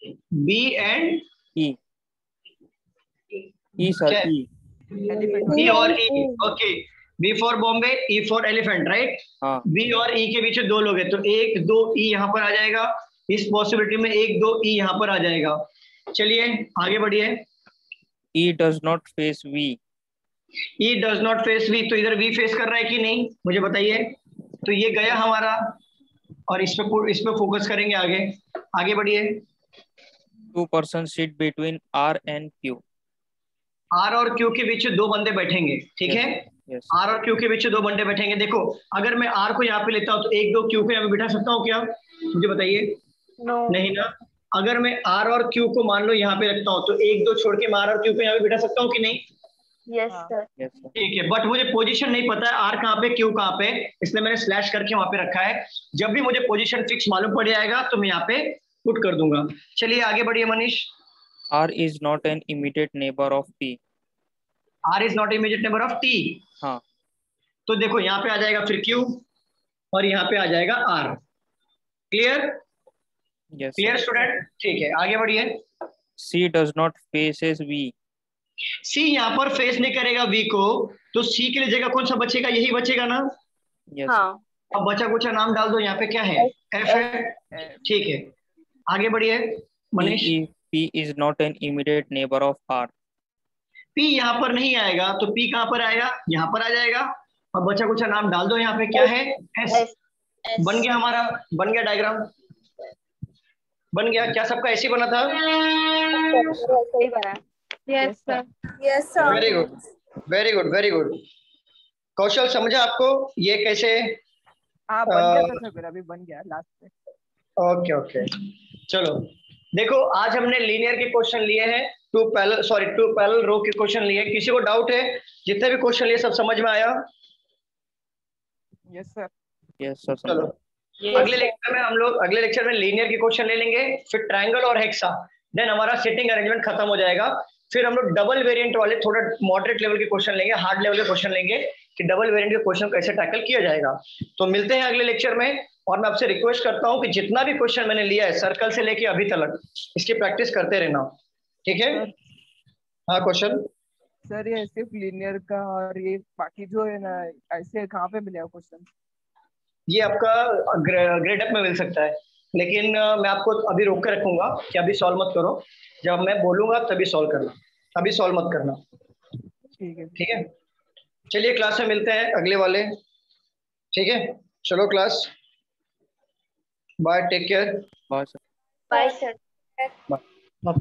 B and E. E sir, क्या? E. बी और E, okay. B for Bombay, E for elephant, right? हाँ. B और E के बीच में 2 लोग हैं, तो 1 2 ई यहाँ पर आ जाएगा। इस पॉसिबिलिटी में 1 2 ई यहाँ पर आ जाएगा। चलिए आगे बढ़िए। E does not face V. E does not face V, तो इधर वी फेस कर रहा है कि नहीं मुझे बताइए। तो ये गया हमारा, और इस पे फोकस करेंगे आगे। आगे बढ़िए। 2 persons sit between R and Q. R और क्यू के बीच 2 बंदे बैठेंगे, ठीक है? Yes. आर और क्यू के बीच 2 बंदे बैठेंगे। देखो अगर मैं आर को यहाँ पे लेता हूँ तो 1 2 क्यू को यहाँ पे बिठा सकता हूँ क्या, मुझे बताइए? नहीं ना। अगर मैं आर और क्यू को मान लो यहाँ पे रखता हूँ तो 1 2 छोड़ के मैं आर और क्यू को यहाँ पे बिठा सकता हूँ कि नहीं? Yes sir. Yes sir. ठीक है, बट मुझे पोजीशन नहीं पता है आर कहाँ पे क्यू कहाँ पे, इसलिए मैंने स्लैश करके वहां पे रखा है। जब भी मुझे पोजीशन फिक्स मालूम पड़ जाएगा तो मैं यहाँ पे पुट कर दूंगा। चलिए आगे बढ़िए Manish. R is not an immediate neighbor of T. R is not immediate neighbour of T. हाँ. तो देखो यहाँ पे आ जाएगा फिर क्यू और यहाँ पे आ जाएगा R. Clear? Yes. Clear Sir. Student? ठीक है आगे बढ़िए। C does not faces V. सी यहाँ पर फेस नहीं करेगा वी को, तो सी के लिए जगह कौन सा बचेगा? यही बचेगा ना। Yes. हाँ। अब बचा कुचा नाम डाल दो, यहाँ पे क्या है? एफ है। ठीक है आगे बढ़िए Manish. P is not an immediate neighbor of R. P यहाँ पर नहीं आएगा, तो पी कहाँ पर आएगा? यहाँ पर आ जाएगा। अब बचा कुछ नाम डाल दो, यहाँ पे क्या है? एस। बन गया हमारा, बन गया डायग्राम, बन गया। क्या सबका ऐसे बना था? सही बना। Yes sir. Yes sir. Very good, very good, very good. Kaushal समझा आपको ये कैसे? हाँ बन गया था सर, अभी बन गया लास्ट में। ओके ओके चलो देखो, आज हमने लीनियर के क्वेश्चन लिए हैं, टू पैरेलल रो के क्वेश्चन लिए। किसी को डाउट है? जितने भी क्वेश्चन लिए सब समझ में आया? Yes sir. Yes sir. चलो अगले लेक्चर में लीनियर के क्वेश्चन ले लेंगे, फिर ट्रायंगल और हेक्सा, देन हमारा सिटिंग अरेंजमेंट खत्म हो जाएगा। फिर हम लोग डबल वेरिएंट वाले थोड़ा मॉडरेट लेवल के क्वेश्चन लेंगे, हार्ड लेवल के क्वेश्चन लेंगे कि डबल वेरिएंट के क्वेश्चन कैसे टैकल किया जाएगा। तो मिलते हैं अगले लेक्चर में, और मैं आपसे रिक्वेस्ट करता हूँ कि जितना भी क्वेश्चन मैंने लिया है सर्कल से लेके अभी तक, इसकी प्रैक्टिस करते रहना, ठीक है? हाँ क्वेश्चन सर ये सिर्फ लीनियर का, और ये बाकी जो है ना ऐसे कहाँ पे मिलेगा क्वेश्चन? ये आपका ग्रेड अप में मिल सकता है, लेकिन मैं आपको अभी रोक के रखूंगा कि अभी सॉल्व मत करो, जब मैं बोलूंगा तभी सॉल्व करना, अभी सॉल्व मत करना। ठीक है। ठीक है चलिए क्लास में मिलते हैं अगले वाले, ठीक है? चलो class, bye, take care. Bye sir. Bye sir. Bye.